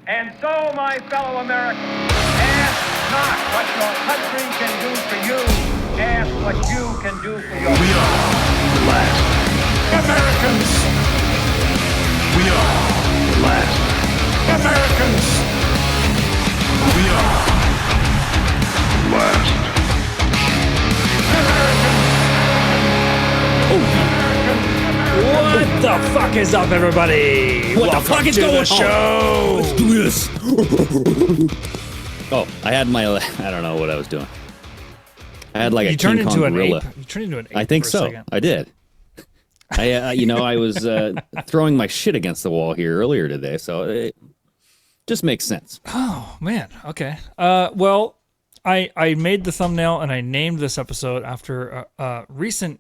And so, my fellow Americans, ask not what your country can do for you. Ask what you can do for yourself. We are the last Americans. We are the last Americans. We are the last What the fuck is up, everybody? What the fuck is going on? Show. Let's do this. Oh, I had my, I don't know what I was doing. I had like a King Kong gorilla. You turned into an ape. I think for a so. second. I did. I was throwing my shit against the wall here earlier today, so it just makes sense. Oh man. Okay. Well, I made the thumbnail and I named this episode after a recent,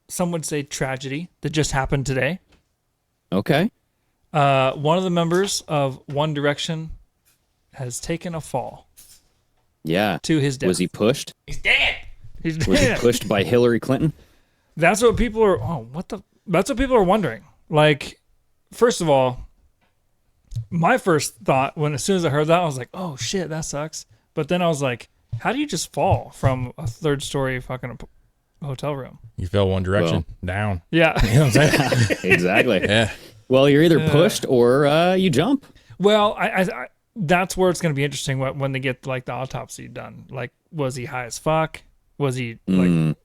some would say, tragedy that just happened today. Okay. One of the members of One Direction has taken a fall. Yeah. To his death. Was he pushed? He's dead. He's dead. Was he pushed by Hillary Clinton? That's what people are. Oh, that's what people are wondering. Like, first of all, my first thought as soon as I heard that, I was like, "Oh shit, that sucks." But then I was like, "How do you just fall from a third-story fucking hotel room?" You fell one direction, down. Yeah, you know what I'm saying? Exactly. Yeah. Well, you're either pushed or you jump. Well, I that's where it's going to be interesting when they get like the autopsy done. Like, was he high as fuck? Was he like?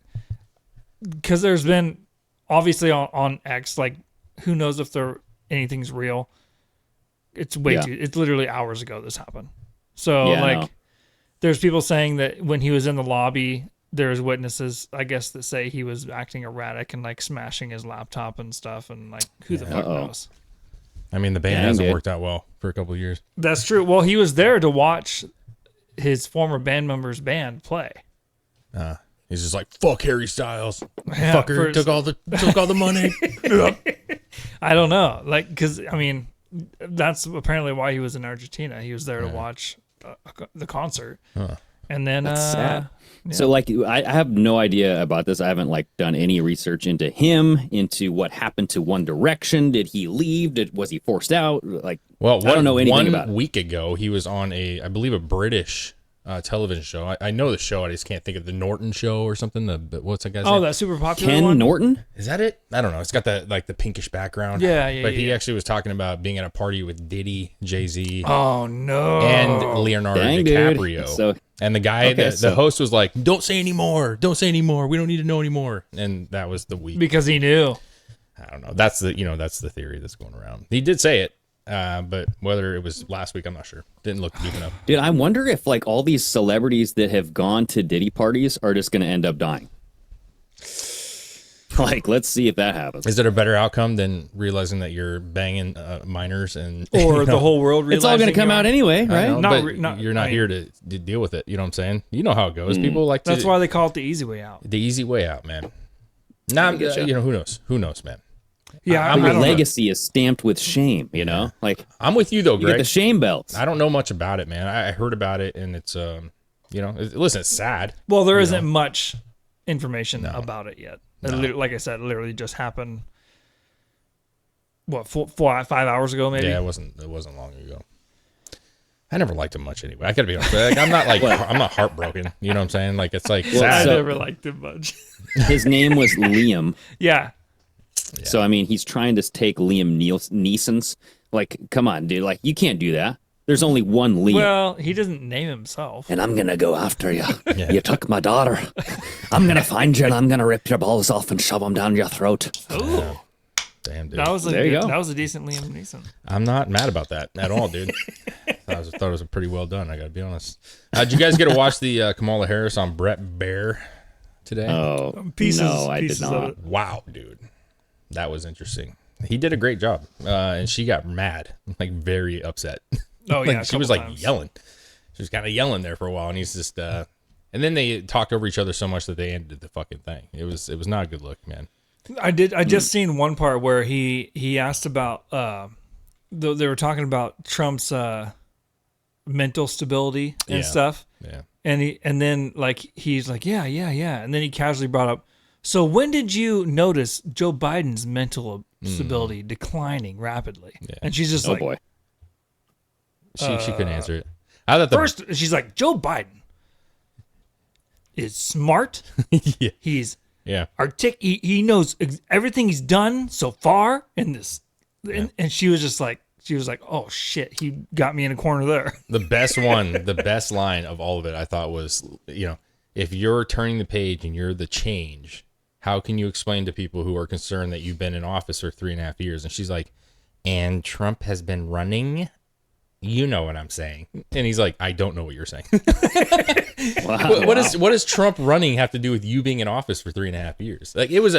Because there's been obviously on X, like, who knows if anything's real. It's it's literally hours ago this happened. So there's people saying that when he was in the lobby, there's witnesses, I guess, that say he was acting erratic and like smashing his laptop and stuff, and like who the fuck knows. I mean, the band hasn't worked out well for a couple of years. That's true. Well, he was there to watch his former band member's band play. He's just like, fuck Harry Styles. Yeah, Fucker took all the money. I don't know. Like, because, I mean, that's apparently why he was in Argentina. He was there to watch the concert. And then... That's sad. Yeah. So, like, I have no idea about this. I haven't, like, done any research into him, into what happened to One Direction. Did he leave? Was he forced out? Like, I don't know anything about it. 1 week ago, he was on I believe a British television show. I know the show. I just can't think of the Norton show or something. What's that guy's name? Oh, that super popular Ken one? Norton? Is that it? I don't know. It's got that like the pinkish background. Yeah. But he actually was talking about being at a party with Diddy, Jay-Z. Oh, no. And Leonardo DiCaprio. So, and the guy, the host was like, don't say anymore. Don't say anymore. We don't need to know anymore. And that was the week. Because he knew. I don't know. That's the theory that's going around. He did say it. But whether it was last week, I'm not sure. Didn't look deep enough. Dude, I wonder if like all these celebrities that have gone to Diddy parties are just going to end up dying. Like, let's see if that happens. Is it a better outcome than realizing that you're banging minors and or the whole world realizing it's all going to come out anyway, right? You're not here to deal with it. You know what I'm saying? You know how it goes. People like that's why they call it the easy way out. The easy way out, man. Now, who knows? Who knows, man? Yeah, your legacy is stamped with shame, you know? Like, I'm with you though, Greg. You get the shame belts. I don't know much about it, man. I heard about it, and it's listen, it's sad. Well, there isn't much information about it yet. Like I said, it literally just happened. What, 5 hours ago, maybe? Yeah, it wasn't long ago. I never liked him much anyway. I gotta be honest. Like, I'm not I'm not heartbroken. You know what I'm saying? Like, it's like sad. I never liked him much. His name was Liam. Yeah. So, I mean, he's trying to take Liam Neeson's. Like, come on, dude. Like, you can't do that. There's only one Liam. Well, he doesn't name himself. And I'm going to go after you. You took my daughter. I'm going to find you, and I'm going to rip your balls off and shove them down your throat. Ooh. Damn, dude. That was there you go. That was a decent Liam Neeson. I'm not mad about that at all, dude. I thought it was pretty well done, I got to be honest. Did you guys get to watch the Kamala Harris on Brett Baier today? Oh, pieces, no, I pieces did not. Wow, dude. That was interesting. He did a great job, and she got mad, like very upset. Oh yeah, she was like yelling. She was kind of yelling there for a while, and he's just. And then they talked over each other so much that they ended the fucking thing. It was not a good look, man. I just seen one part where he asked about. They were talking about Trump's mental stability and stuff. Yeah. And then like he's like yeah, and then he casually brought up. So when did you notice Joe Biden's mental stability declining rapidly? Yeah. And she's just Oh like, boy. She couldn't answer it. I thought First, she's like, Joe Biden is smart. yeah. He's Yeah. he knows everything he's done so far in this. And she was like, oh shit, he got me in a corner there. The best line of all of it, I thought was, if you're turning the page and you're the change, how can you explain to people who are concerned that you've been in office for 3.5 years? And she's like, and Trump has been running. You know what I'm saying. And he's like, I don't know what you're saying. Wow. What does Trump running have to do with you being in office for 3.5 years? Like, it was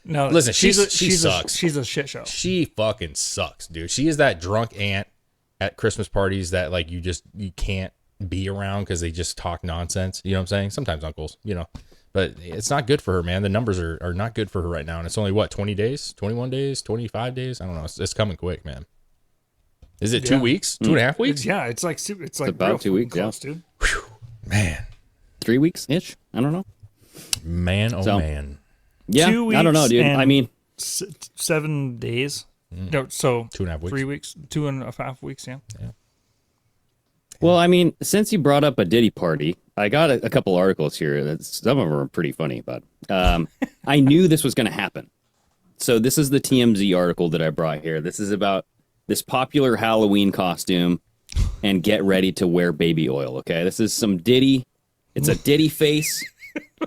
No, listen, she sucks. sucks. She's a shit show. She fucking sucks, dude. She is that drunk aunt at Christmas parties that like you can't be around because they just talk nonsense. You know what I'm saying? Sometimes uncles, but it's not good for her, man. The numbers are not good for her right now. And it's only 20 days, 21 days, 25 days. I don't know. It's coming quick, man. Is it 2 weeks? 2.5 weeks? It's like about real 2 weeks, close, dude. Whew, man. 3 weeks ish. I don't know. Man, oh man. Yeah, 2 weeks. I don't know, dude. I mean, 7 days. No, so 2.5 weeks. 3 weeks, 2.5 weeks. Yeah. well, I mean, since you brought up a Diddy party, I got a couple articles here that some of them are pretty funny, but I knew this was going to happen. So this is the TMZ article that I brought here. This is about this popular Halloween costume and get ready to wear baby oil. Okay, this is some Diddy. It's a Diddy face,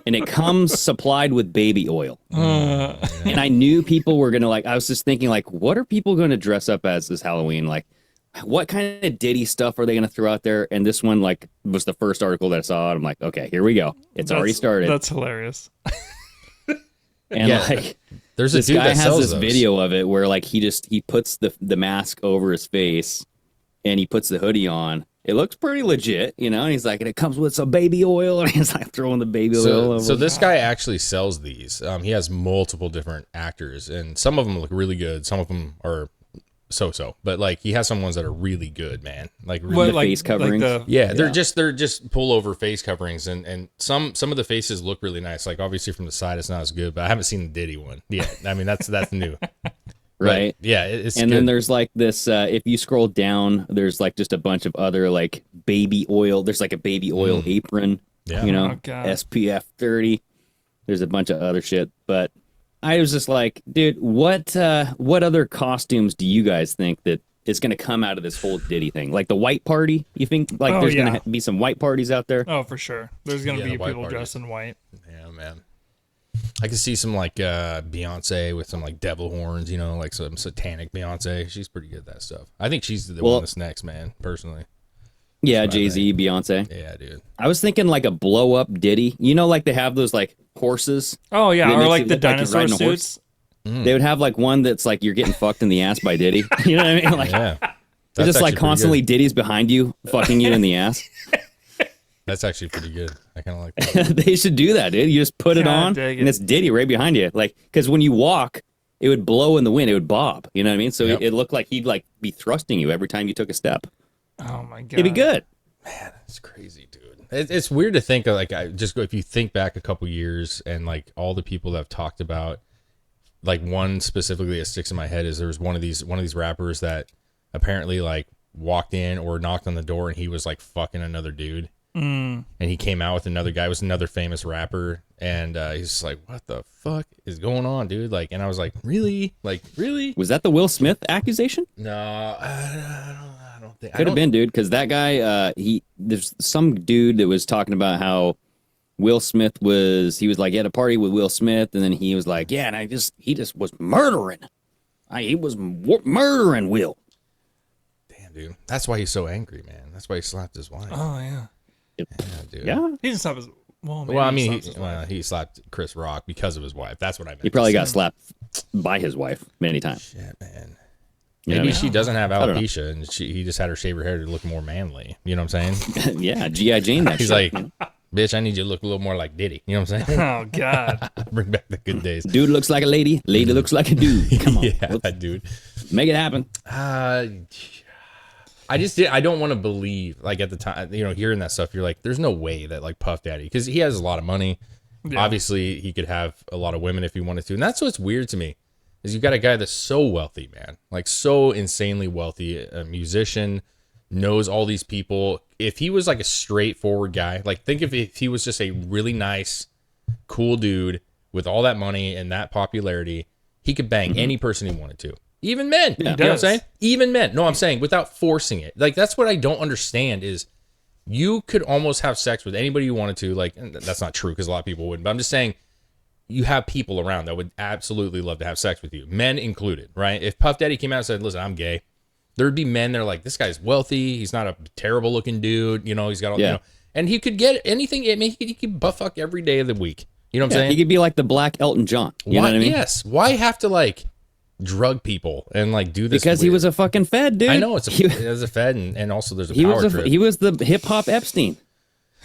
and it comes supplied with baby oil. And I knew people were gonna I was just thinking what are people gonna dress up as this Halloween? Like, what kind of Diddy stuff are they gonna throw out there? And this one was the first article that I saw, and I'm like, okay, here we go. It's already started. That's hilarious. And there's a this dude guy that has sells this those. video of it where he puts the mask over his face and he puts the hoodie on. It looks pretty legit, and he's like, and it comes with some baby oil, and he's like throwing the baby oil over. So this guy actually sells these. He has multiple different actors, and some of them look really good. Some of them are so. But he has some ones that are really good, man. Like really, the face coverings. they're just pullover face coverings, and some of the faces look really nice. Like obviously from the side, it's not as good, but I haven't seen the Diddy one yet. I mean that's new. Right. But, yeah, it's and good. then there's this if you scroll down, there's just a bunch of other baby oil. There's a baby oil apron, Yeah. Oh, God. SPF 30. There's a bunch of other shit, but I was just like, dude, what other costumes do you guys think that is going to come out of this whole Diddy thing? Like the white party? You think there's going to be some white parties out there? Oh, for sure. There's gonna be the white people parties. dressed in white. Yeah, man. I could see some Beyonce with some devil horns, some satanic Beyonce. She's pretty good at that stuff. I think she's the one that's next, man, personally. Yeah, Jay-Z, Beyonce. Yeah, dude. I was thinking a blow up Diddy. They have those horses. Oh yeah, They or make you the look like you're dinosaur riding a horse. suits. They would have one that's you're getting fucked in the ass by Diddy. You know what I mean? Yeah. They're That's just actually pretty constantly good. Diddy's behind you, fucking you in the ass. That's actually pretty good. I kind of like that. They should do that, dude. You just put it God on, dang it. and it's Diddy right behind you. Because when you walk, it would blow in the wind. It would bob. You know what I mean? So Yep. it looked like he'd be thrusting you every time you took a step. Oh my God. It'd be good. It's crazy, dude. It's weird to think of if you think back a couple years and all the people that have talked about, one specifically that sticks in my head is there was one of these rappers that apparently walked in or knocked on the door and he was fucking another dude. And he came out with another guy, was another famous rapper, and he's just like, what the fuck is going on, dude? And I was like, really? Really? Was that the Will Smith accusation? No, I don't think. Could have been, dude, because that guy, there's some dude that was talking about how Will Smith he was at a party with Will Smith, and then he was like, yeah, and he just was murdering. He was murdering Will. Damn, dude. That's why he's so angry, man. That's why he slapped his wife. Oh yeah. Yeah, dude. Yeah. He didn't stop his. Maybe Well, I he mean, stopped his wife. he slapped Chris Rock because of his wife. That's what I meant. He probably got slapped by his wife many times. Shit, man. You know Maybe what I she doesn't have don't know. alopecia, and he just had her shave her hair to look more manly. You know what I'm saying? Yeah, G.I. Jane that He's shit. like, bitch, I need you to look a little more like Diddy. You know what I'm saying? Oh God. Bring back the good days. Dude looks like a lady looks like a dude. Come on. Yeah, dude. Make it happen. I don't want to believe, at the time, hearing that stuff, you're like, there's no way that Puff Daddy, because he has a lot of money. Yeah. Obviously, he could have a lot of women if he wanted to. And that's what's weird to me, is you got a guy that's so wealthy, man. So insanely wealthy, a musician, knows all these people. If he was like a straightforward guy, like think if he was just a really nice, cool dude with all that money and that popularity, he could bang any person he wanted to. Even men. You know what I'm saying? Even men. No, I'm saying without forcing it. Like, that's what I don't understand is you could almost have sex with anybody you wanted to. Like, and that's not true because a lot of people wouldn't. But I'm just saying you have people around that would absolutely love to have sex with you, men included, right? If Puff Daddy came out and said, listen, I'm gay, there would be men that are like, this guy's wealthy. He's not a terrible looking dude. You know, he's got all, you know, and he could get anything. I mean, he could butt fuck every day of the week. You know what I'm saying? He could be like the black Elton John. You know what I mean? Yes. Why have to like drug people and like do this? Because he was a fucking fed, dude. I know it was a fed, and also there's a power trip. He was the hip hop Epstein.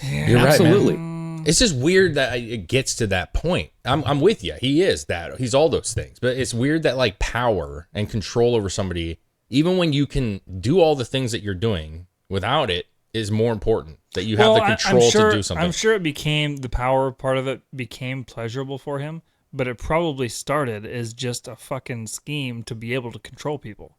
You're absolutely. Right, man. It's just weird that it gets to that point. I'm with you. He is that. He's all those things. But it's weird that like power and control over somebody, even when you can do all the things that you're doing without it, is more important. That you have the control to do something. I'm sure it became, the power part of it became pleasurable for him, but it probably started as just a fucking scheme to be able to control people.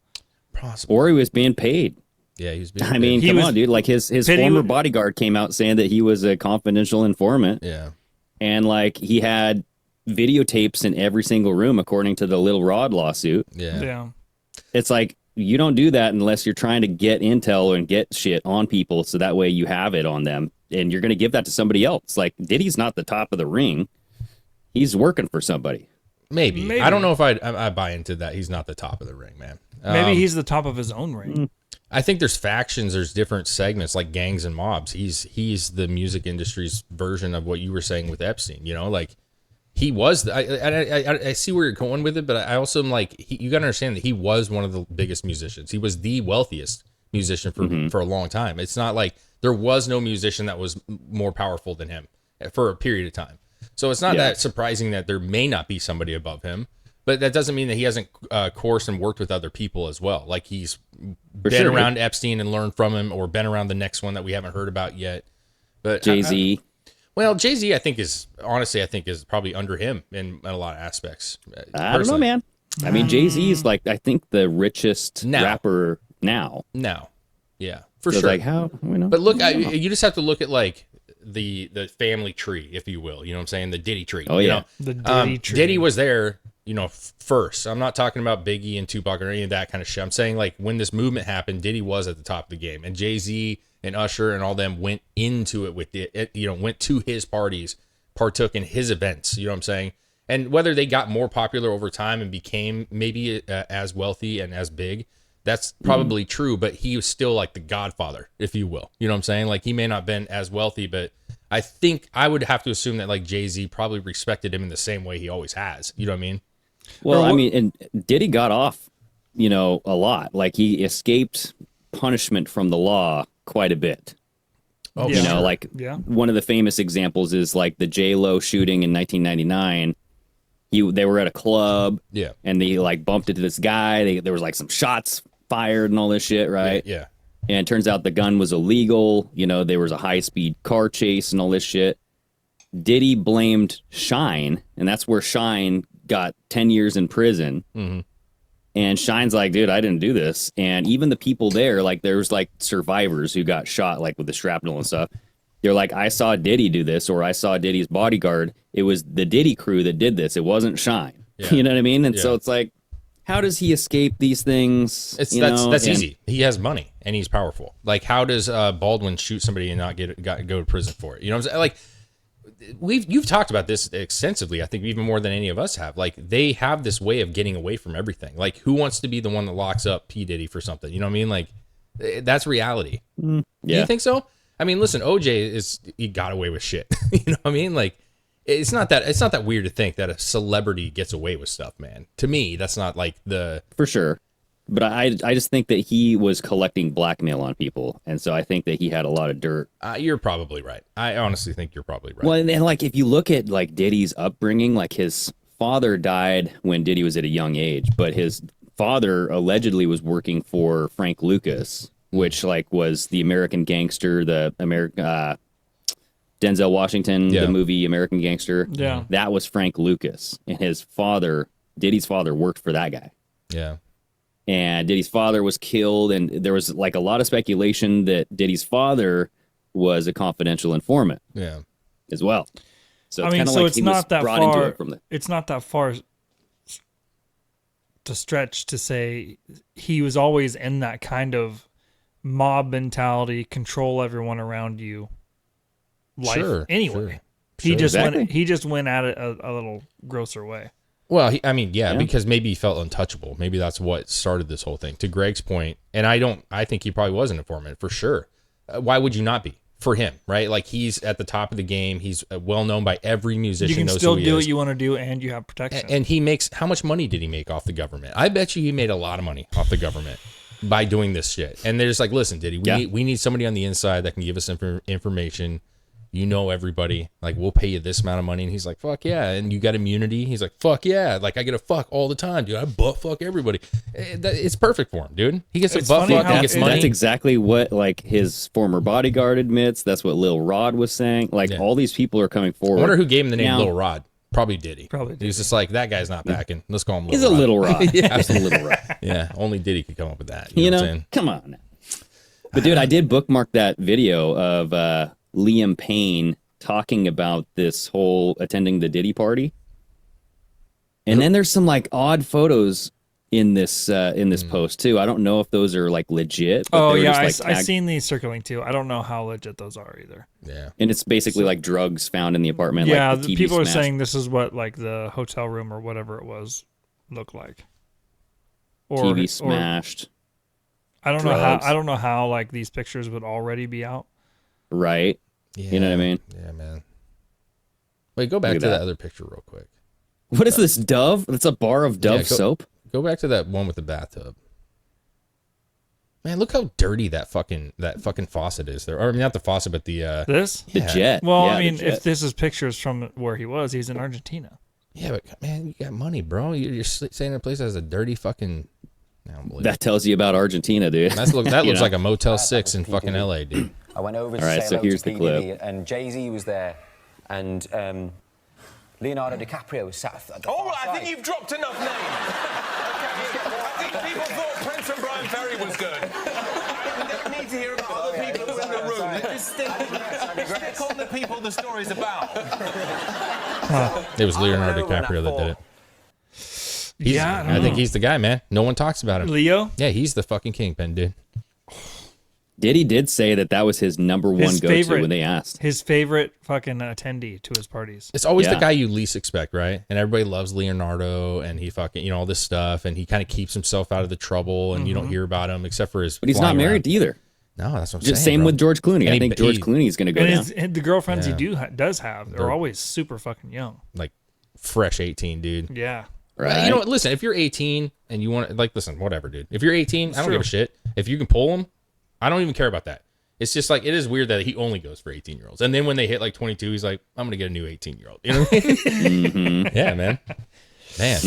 Possibly. Or he was being paid. Yeah, he was being paid. I mean, come on, dude. Like his former bodyguard came out saying that he was a confidential informant. Yeah. And like he had videotapes in every single room, according to the Little Rod lawsuit. Yeah. It's like, you don't do that unless you're trying to get intel and get shit on people so that way you have it on them. And you're going to give that to somebody else. Like, Diddy's not the top of the ring. He's working for somebody. Maybe. I don't know if I buy into that. He's not the top of the ring, man. Maybe he's the top of his own ring. I think there's factions, there's different segments like gangs and mobs. He's the music industry's version of what you were saying with Epstein, you know, like he was, I see where you're going with it, but I also am like, you got to understand that he was one of the biggest musicians. He was the wealthiest musician for a long time. It's not like there was no musician that was more powerful than him for a period of time. So it's not that surprising that there may not be somebody above him, but that doesn't mean that he hasn't coursed and worked with other people as well. Like he's been around Epstein and learned from him, or been around the next one that we haven't heard about yet. But Jay-Z. Well, Jay-Z, I think is probably under him in a lot of aspects. I don't know, man. I mean, Jay-Z is like, I think the richest rapper now. No. Yeah, for sure. Like how, you know? But look, you just have to look at like the family tree, if you will. You know what I'm saying? The Diddy tree. Oh, yeah. You know? The Diddy tree. Diddy was there, you know, first. I'm not talking about Biggie and Tupac or any of that kind of shit. I'm saying like when this movement happened, Diddy was at the top of the game. And Jay-Z and Usher and all them went into it with it, you know, went to his parties, partook in his events, you know what I'm saying? And whether they got more popular over time and became maybe as wealthy and as big, that's probably true, but he was still like the godfather, if you will. You know what I'm saying? Like he may not have been as wealthy, but I think I would have to assume that like Jay-Z probably respected him in the same way he always has. You know what I mean? Well, I mean, and Diddy got off, you know, a lot. Like he escaped punishment from the law quite a bit. Oh, you know, like one of the famous examples is like the J-Lo shooting in 1999. They were at a club, and they like bumped into this guy. There was like some shots fired and all this shit, right? Yeah. And it turns out the gun was illegal. You know, there was a high-speed car chase and all this shit. Diddy blamed Shine, and that's where Shine got 10 years in prison. And Shine's like, dude, I didn't do this. And even the people there, like there was like survivors who got shot like with the shrapnel and stuff. They're like, I saw Diddy do this, or I saw Diddy's bodyguard. It was the Diddy crew that did this. It wasn't Shine. You know what I mean? And so it's like, how does he escape these things? That's easy. He has money and he's powerful. Like, how does Baldwin shoot somebody and not go to prison for it? You know what I'm saying? Like, you've talked about this extensively. I think even more than any of us have. Like, they have this way of getting away from everything. Like, who wants to be the one that locks up P. Diddy for something? You know what I mean? Like, that's reality. Do you think so? I mean, listen, OJ he got away with shit. You know what I mean? Like, it's not that weird to think that a celebrity gets away with stuff, man. To me, that's not like for sure. But I just think that he was collecting blackmail on people, and so I think that he had a lot of dirt. You're probably right. I honestly think you're probably right. Well, and like if you look at like Diddy's upbringing, like his father died when Diddy was at a young age, but his father allegedly was working for Frank Lucas, which like was the American Gangster, the Denzel Washington, the movie American Gangster. Yeah, that was Frank Lucas, and his father, Diddy's father, worked for that guy. Yeah. and Diddy's father was killed, and there was like a lot of speculation that Diddy's father was a confidential informant Yeah. as well. So I it's mean, kind of so like it's he was not that brought into far. it from the. It's not that far to stretch to say he was always in that kind of mob mentality, control everyone around you life. Sure, Anyway, sure. he Sure. just Exactly. went. He just went at it a little grosser way. Well, I mean, yeah, Yeah. because maybe he felt untouchable. Maybe that's what started this whole thing. To Greg's point, and I think he probably was an informant for sure. Why would you not be? For him, right? Like he's at the top of the game. He's well known by every musician. You can knows still who he do is. what you want to do, and you have protection. And he makes, how much money did he make off the government? I bet you he made a lot of money off the government by doing this shit. And they're just like, listen, Diddy, we need somebody on the inside that can give us information. You know everybody. Like, we'll pay you this amount of money. And he's like, fuck yeah. And you got immunity. He's like, fuck yeah. Like, I get to fuck all the time, dude. I butt fuck everybody. It's perfect for him, dude. He gets to It's butt funny fuck. how He gets it- money. That's exactly what like his former bodyguard admits. That's what Lil Rod was saying. Like Yeah. all these people are coming I forward. wonder who gave him the name Now- Lil Rod. Probably Diddy. Probably He was just like, that guy's not backing. Let's call him Lil He's Rod. a little Rod. Yeah, just a little Rod. Yeah, only Diddy could come up with that. You know know, what I'm saying? come on. But dude, I did bookmark that video of Liam Payne talking about this whole attending the Diddy party, and then there's some like odd photos in this post too. I don't know if those are like legit. But oh they were yeah, just, like, I've tagged- seen these circling too. I don't know how legit those are either. Yeah. and it's basically like drugs found in the apartment. Yeah, like the TV people are smashed. saying this is what like the hotel room or whatever it was looked like. Or TV or- smashed, I don't know how. drugs. I don't know how like these pictures would already be out. right? You know what I mean? Yeah, man. Wait, go back Look to at that that. other picture real quick. What is this Dove? It's a bar of Dove Yeah, go- soap. Go back to that one with the bathtub. Man, look how dirty that fucking faucet is there. Or I mean, not the faucet, but the This? The jet. Well, Yeah, I the mean, jet. if this is pictures from where he was, he's in Argentina. yeah, but man, you got money, bro. You're staying in a place that has a dirty fucking. I don't believe that tells you about Argentina, dude. that looks You know? like a Motel 6 in fucking LA, dude. I went over to All right, say so hello here's to the PDB, clip. and Jay-Z was there, and Leonardo DiCaprio was sat at the All far right, I side. think you've dropped enough names. I think people thought Prince and Brian Ferry was good. We don't need to hear about other people who were in the room. Let's just stick on the people the story's about. It was Leonardo I went over DiCaprio that did it. Yeah, I think he's the guy, man. No one talks about him. Leo. Yeah, he's the fucking kingpin, dude. Diddy did say that was his number one His go-to favorite. when they asked. His favorite fucking attendee to his parties. It's always the Yeah. guy you least expect, right? And everybody loves Leonardo, and he fucking, all this stuff, and he kind of keeps himself out of the trouble, and you don't hear about him except for his. But he's not flying married around. either. No, that's what I'm Just saying. same bro. with George Clooney. And I he- think George he- Clooney is going to go And down. the girlfriends Yeah. he does have, they're They're- always super fucking young. Like fresh 18, dude. Yeah. Right? You know what? Listen, if you're 18 and you want, like, listen, whatever, dude. If you're 18, I don't true. give a shit. If you can pull him, I don't even care about that. It's just like, it is weird that he only goes for 18-year-olds. And then when they hit like 22, he's like, I'm going to get a new 18-year-old. You know what I mean? Mm-hmm. Yeah, man. Man.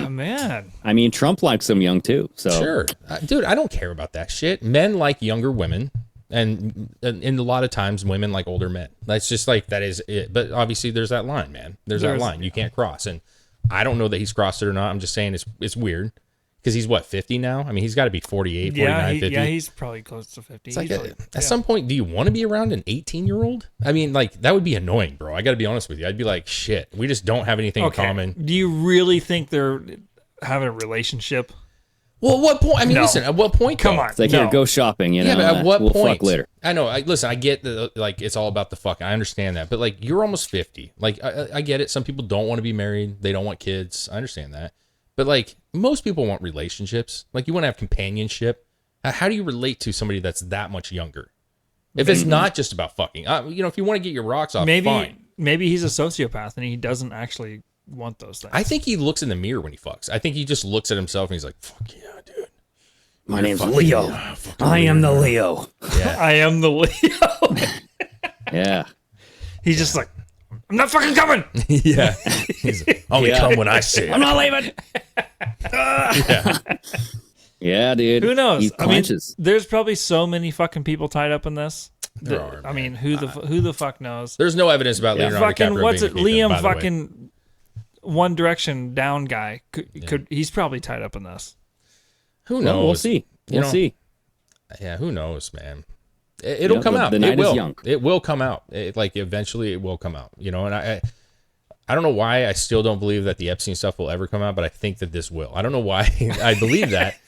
Oh, man. I mean, Trump likes them young too. So Sure. Dude, I don't care about that shit. Men like younger women. And a lot of times women like older men. That's just like, that is it. But obviously there's that line, man. There's that There's- line you can't cross. And I don't know that he's crossed it or not. I'm just saying it's weird. Because he's what, 50 now? I mean, he's got to be 48, 49, 50. Yeah, he's probably close to 50. It's like He's probably- at some point, do you want to be around an 18-year-old? I mean, like, that would be annoying, bro. I got to be honest with you. I'd be like, shit, we just don't have anything in common. Do you really think they're having a relationship? Well, at what point? I mean, No. listen, at what point? Come though? on. it's like, No. here, go shopping. You know, Yeah, but at what we'll point? fuck later. I know. Listen, I get that. Like, it's all about the fuck. I understand that, but like, you're almost 50. Like, I get it. Some people don't want to be married. They don't want kids. I understand that. But like, most people want relationships. Like, you want to have companionship. How do you relate to somebody that's that much younger? If it's not just about fucking, if you want to get your rocks off, fine. Maybe he's a sociopath and he doesn't actually want those things. I think he looks in the mirror when he fucks. I think he just looks at himself and he's like, "Fuck yeah, dude." My name's Leo. I am the Leo. I am the Leo. Yeah. He's just like, I'm not fucking coming. Yeah. He's like, only come when I say it. I'm not leaving. Yeah, dude. Who knows? He I mean, clenches. there's probably so many fucking people tied up in this. There that- are, I mean, man. who the fuck knows? There's no evidence about Leonardo Fucking DiCaprio what's being it? a kingpin, by Liam the way. fucking One Direction down guy. Could he's probably tied up in this. Who knows? Well, we'll see. We'll see. Yeah, who knows, man? It'll come out. The night it will. is young. It will come out. Like eventually, it will come out. You know, and I don't know why I still don't believe that the Epstein stuff will ever come out, but I think that this will. I don't know why I believe that,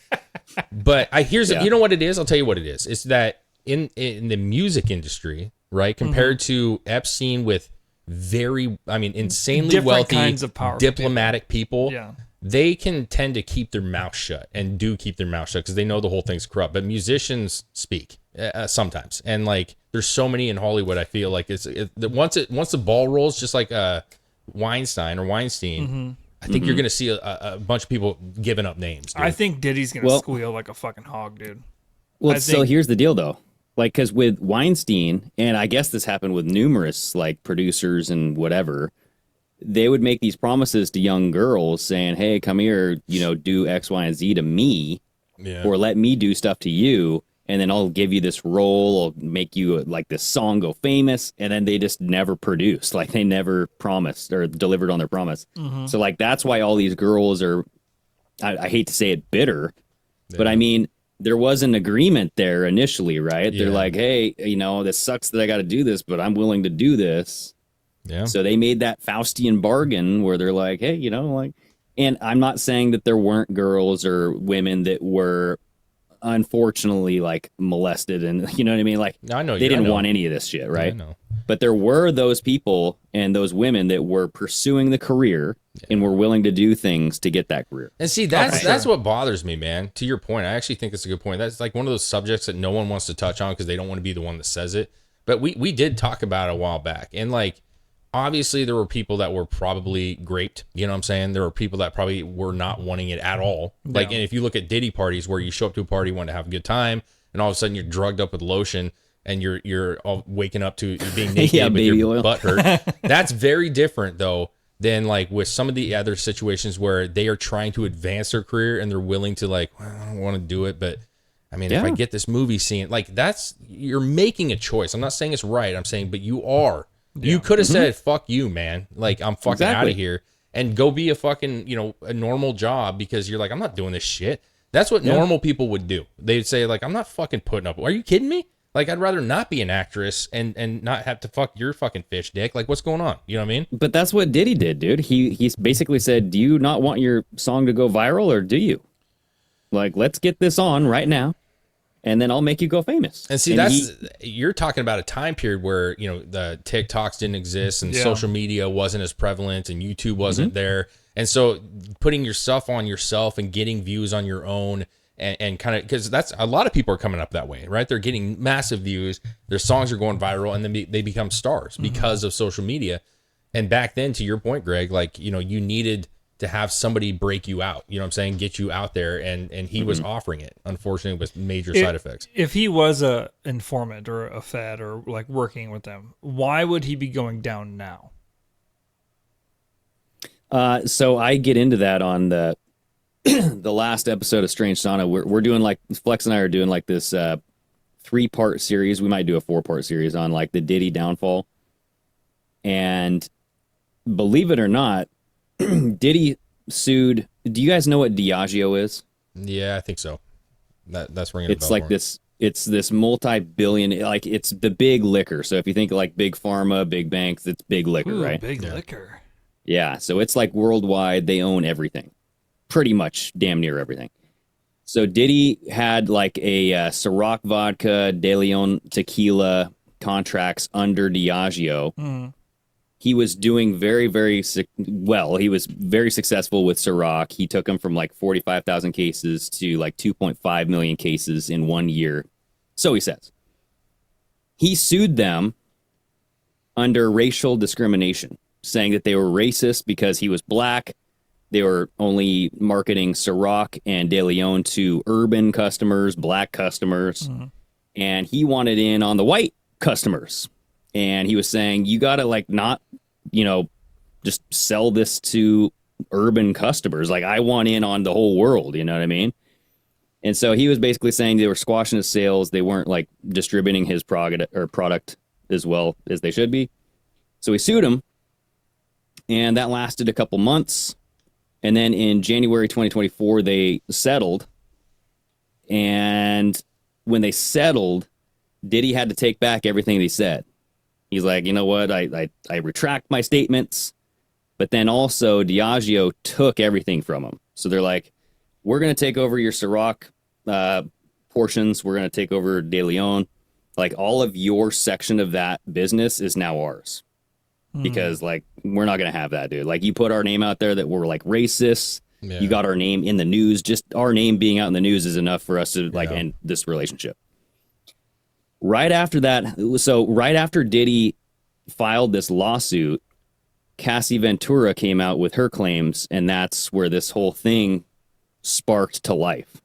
but you know what it is? I'll tell you what it is. It's that in the music industry, right, compared to Epstein with insanely Different wealthy, kinds of powerful diplomatic people. Yeah. They can tend to keep their mouth shut and do keep their mouth shut because they know the whole thing's corrupt. But musicians speak sometimes, and like there's so many in Hollywood. I feel like once the ball rolls, just like Weinstein, I think you're gonna see a bunch of people giving up names. Dude. I think Diddy's gonna squeal like a fucking hog, dude. Well, so here's the deal, though. Like, because with Weinstein, and I guess this happened with numerous like producers and whatever, they would make these promises to young girls saying, hey, come here, do X, Y, and Z to me, or let me do stuff to you, and then I'll give you this role, I'll make you like this song go famous, and then they just never produced. Like, they never promised or delivered on their promise. So, like, that's why all these girls are, I hate to say it, bitter, but I mean, there was an agreement there initially, right? They're like, hey, this sucks that I got to do this, but I'm willing to do this. Yeah. So they made that Faustian bargain where they're like, hey, and I'm not saying that there weren't girls or women that were unfortunately like molested and you know what I mean? Like they didn't want any of this shit, right? I know. But there were those people and those women that were pursuing the career and were willing to do things to get that career. And see, that's what bothers me, man. To your point, I actually think it's a good point. That's like one of those subjects that no one wants to touch on because they don't want to be the one that says it. But we did talk about it a while back. And like, obviously there were people that were probably graped. You know what I'm saying? There were people that probably were not wanting it at all. Yeah. Like, and if you look at Diddy parties where you show up to a party, want to have a good time, and all of a sudden you're drugged up with lotion and you're all waking up to being naked with your butt hurt. That's very different though than like with some of the other situations where they are trying to advance their career and they're willing to like, well, I don't want to do it, but I mean, if I get this movie scene, like you're making a choice. I'm not saying it's right. I'm saying, but you are. Yeah. You could have said, fuck you, man. Like, I'm fucking out of here and go be a fucking, a normal job because you're like, I'm not doing this shit. That's what normal people would do. They'd say, like, I'm not fucking putting up. Are you kidding me? Like, I'd rather not be an actress and not have to fuck your fucking fish dick. Like, what's going on? You know what I mean? But that's what Diddy did, dude. He basically said, do you not want your song to go viral or do you? Like, let's get this on right now. And then I'll make you go famous. And see, you're talking about a time period where, the TikToks didn't exist and social media wasn't as prevalent and YouTube wasn't there. And so putting your stuff on yourself and getting views on your own and kind of, because that's a lot of people are coming up that way, right? They're getting massive views. Their songs are going viral and then they become stars because of social media. And back then, to your point, Greg, like, you needed to have somebody break you out, you know what I'm saying, get you out there, and he was offering it, unfortunately, with major side effects. If he was a informant or a fed or like working with them, why would he be going down now? So I get into that on the the last episode of Strange Sauna. We're doing like Flex and I are doing like this 3-part series. We might do a 4-part series on like the Diddy downfall. And believe it or not, Diddy sued. Do you guys know what Diageo is? Yeah, I think so. That's ringing a bell. It's like this. It's this multi-billion. Like it's the big liquor. So if you think like big pharma, big banks, it's big liquor, right? Big liquor. Yeah. So it's like worldwide. They own everything, pretty much, damn near everything. So Diddy had like a Ciroc vodka, De Leon tequila contracts under Diageo. He was doing very, very well. He was very successful with Ciroc. He took him from like 45,000 cases to like 2.5 million cases in 1 year. So he says. He sued them under racial discrimination, saying that they were racist because he was black. They were only marketing Ciroc and De Leon to urban customers, black customers. And he wanted in on the white customers. And he was saying, you got to like not, just sell this to urban customers. Like I want in on the whole world. You know what I mean? And so he was basically saying they were squashing his sales. They weren't like distributing his product as well as they should be. So he sued him. And that lasted a couple months. And then in January 2024, they settled. And when they settled, Diddy had to take back everything he said. He's like, you know what? I retract my statements. But then also Diageo took everything from him. So they're like, we're going to take over your Ciroc portions. We're going to take over De Leon. Like, all of your section of that business is now ours. Because, like, we're not going to have that, dude. Like, you put our name out there that we're, like, racist. Yeah. You got our name in the news. Just our name being out in the news is enough for us to, like, end this relationship. Right after that, so right after Diddy filed this lawsuit, Cassie Ventura came out with her claims, and that's where this whole thing sparked to life.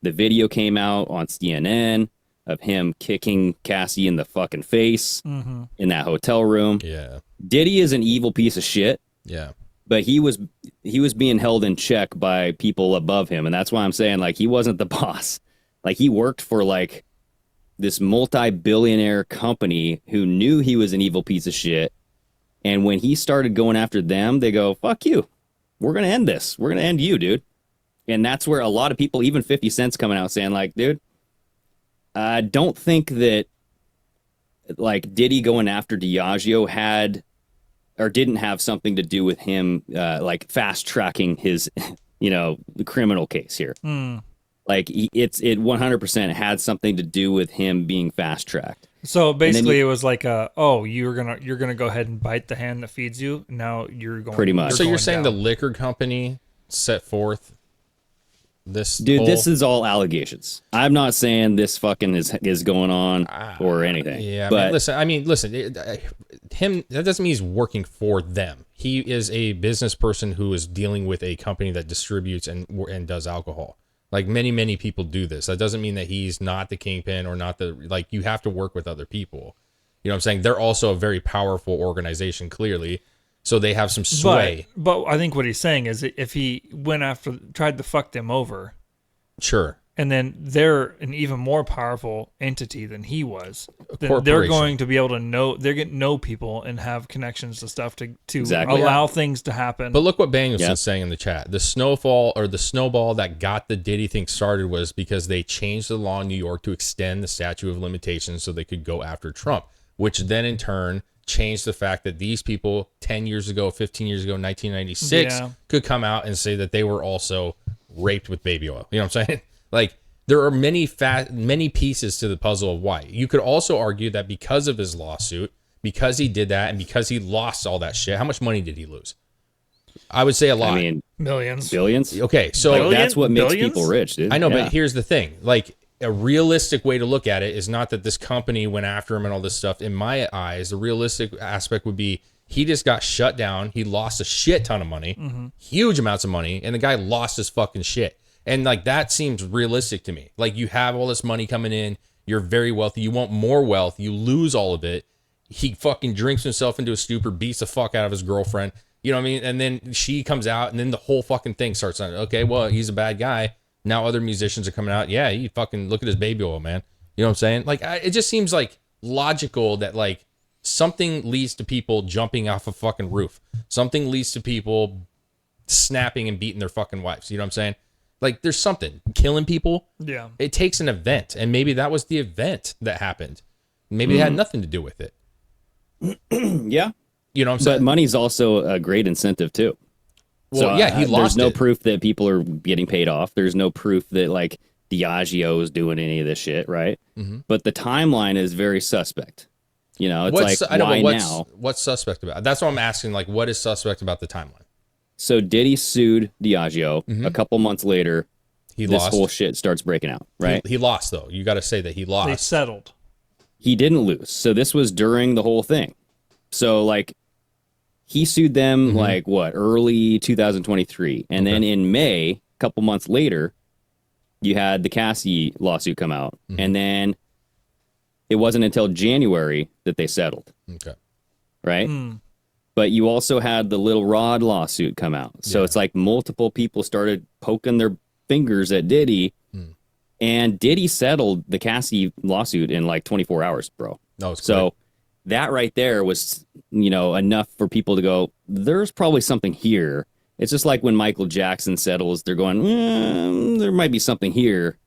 The video came out on CNN of him kicking Cassie in the fucking face in that hotel room. Yeah. Diddy is an evil piece of shit. Yeah. But he was being held in check by people above him, and that's why I'm saying, like, he wasn't the boss. Like, he worked for, like, this multi-billionaire company who knew he was an evil piece of shit. And when he started going after them, they go, fuck you. We're going to end this. We're going to end you, dude. And that's where a lot of people, even 50 Cent's coming out saying, like, dude, I don't think that, like, Diddy going after Diageo had or didn't have something to do with him, like, fast tracking his, the criminal case here. Like, it 100% had something to do with him being fast tracked. So basically, it was like, you're gonna go ahead and bite the hand that feeds you. Now you're going pretty much. So you're saying the liquor company set forth this? Dude, this is all allegations. I'm not saying this fucking is going on or anything. Yeah, but listen. Him, that doesn't mean he's working for them. He is a business person who is dealing with a company that distributes and does alcohol. Like, many people do this. That doesn't mean that he's not the kingpin or not the, like, you have to work with other people. You know what I'm saying? They're also a very powerful organization, clearly. So they have some sway. But I think what he's saying is if he tried to fuck them over. Sure. And then they're an even more powerful entity than he was. Then they're going to be able to know people and have connections to stuff to allow things to happen. But look what Danielson's saying in the chat. The snowball that got the Diddy thing started was because they changed the law in New York to extend the statute of limitations so they could go after Trump, which then in turn changed the fact that these people 10 years ago, 15 years ago, 1996 could come out and say that they were also raped with baby oil. You know what I'm saying? Like, there are many pieces to the puzzle of why. You could also argue that because of his lawsuit, because he did that, and because he lost all that shit, how much money did he lose? I would say a lot. I mean, millions. Billions? Okay, so that's what makes people rich, dude. I know, but here's the thing. Like, a realistic way to look at it is not that this company went after him and all this stuff. In my eyes, the realistic aspect would be he just got shut down. He lost a shit ton of money, huge amounts of money, and the guy lost his fucking shit. And, like, that seems realistic to me. Like, you have all this money coming in. You're very wealthy. You want more wealth. You lose all of it. He fucking drinks himself into a stupor, beats the fuck out of his girlfriend. You know what I mean? And then she comes out, and then the whole fucking thing starts on. Okay, well, he's a bad guy. Now other musicians are coming out. Yeah, he fucking look at his baby oil, man. You know what I'm saying? Like, it just seems like logical that, like, something leads to people jumping off a fucking roof. Something leads to people snapping and beating their fucking wives. You know what I'm saying? Like, there's something. Killing people. Yeah. It takes an event. And maybe that was the event that happened. Maybe it had nothing to do with it. Yeah. You know what I'm saying? But money's also a great incentive, too. Well, so, he lost There's no it. proof that people are getting paid off. There's no proof that, like, Diageo is doing any of this shit, right? But the timeline is very suspect. You know, it's now? What's suspect about it? That's what I'm asking. Like, what is suspect about the timeline? So Diddy sued Diageo. A couple months later, this whole shit starts breaking out, right? He lost, though. You got to say that he lost. They settled. He didn't lose. So this was during the whole thing. So, like, he sued them, like, early 2023. And then in May, a couple months later, you had the Cassie lawsuit come out. And then it wasn't until January that they settled. Okay. Right? But you also had the Little Rod lawsuit come out. So it's like multiple people started poking their fingers at Diddy. And Diddy settled the Cassie lawsuit in like 24 hours, bro. So that right there was, enough for people to go, there's probably something here. It's just like when Michael Jackson settles, they're going, there might be something here.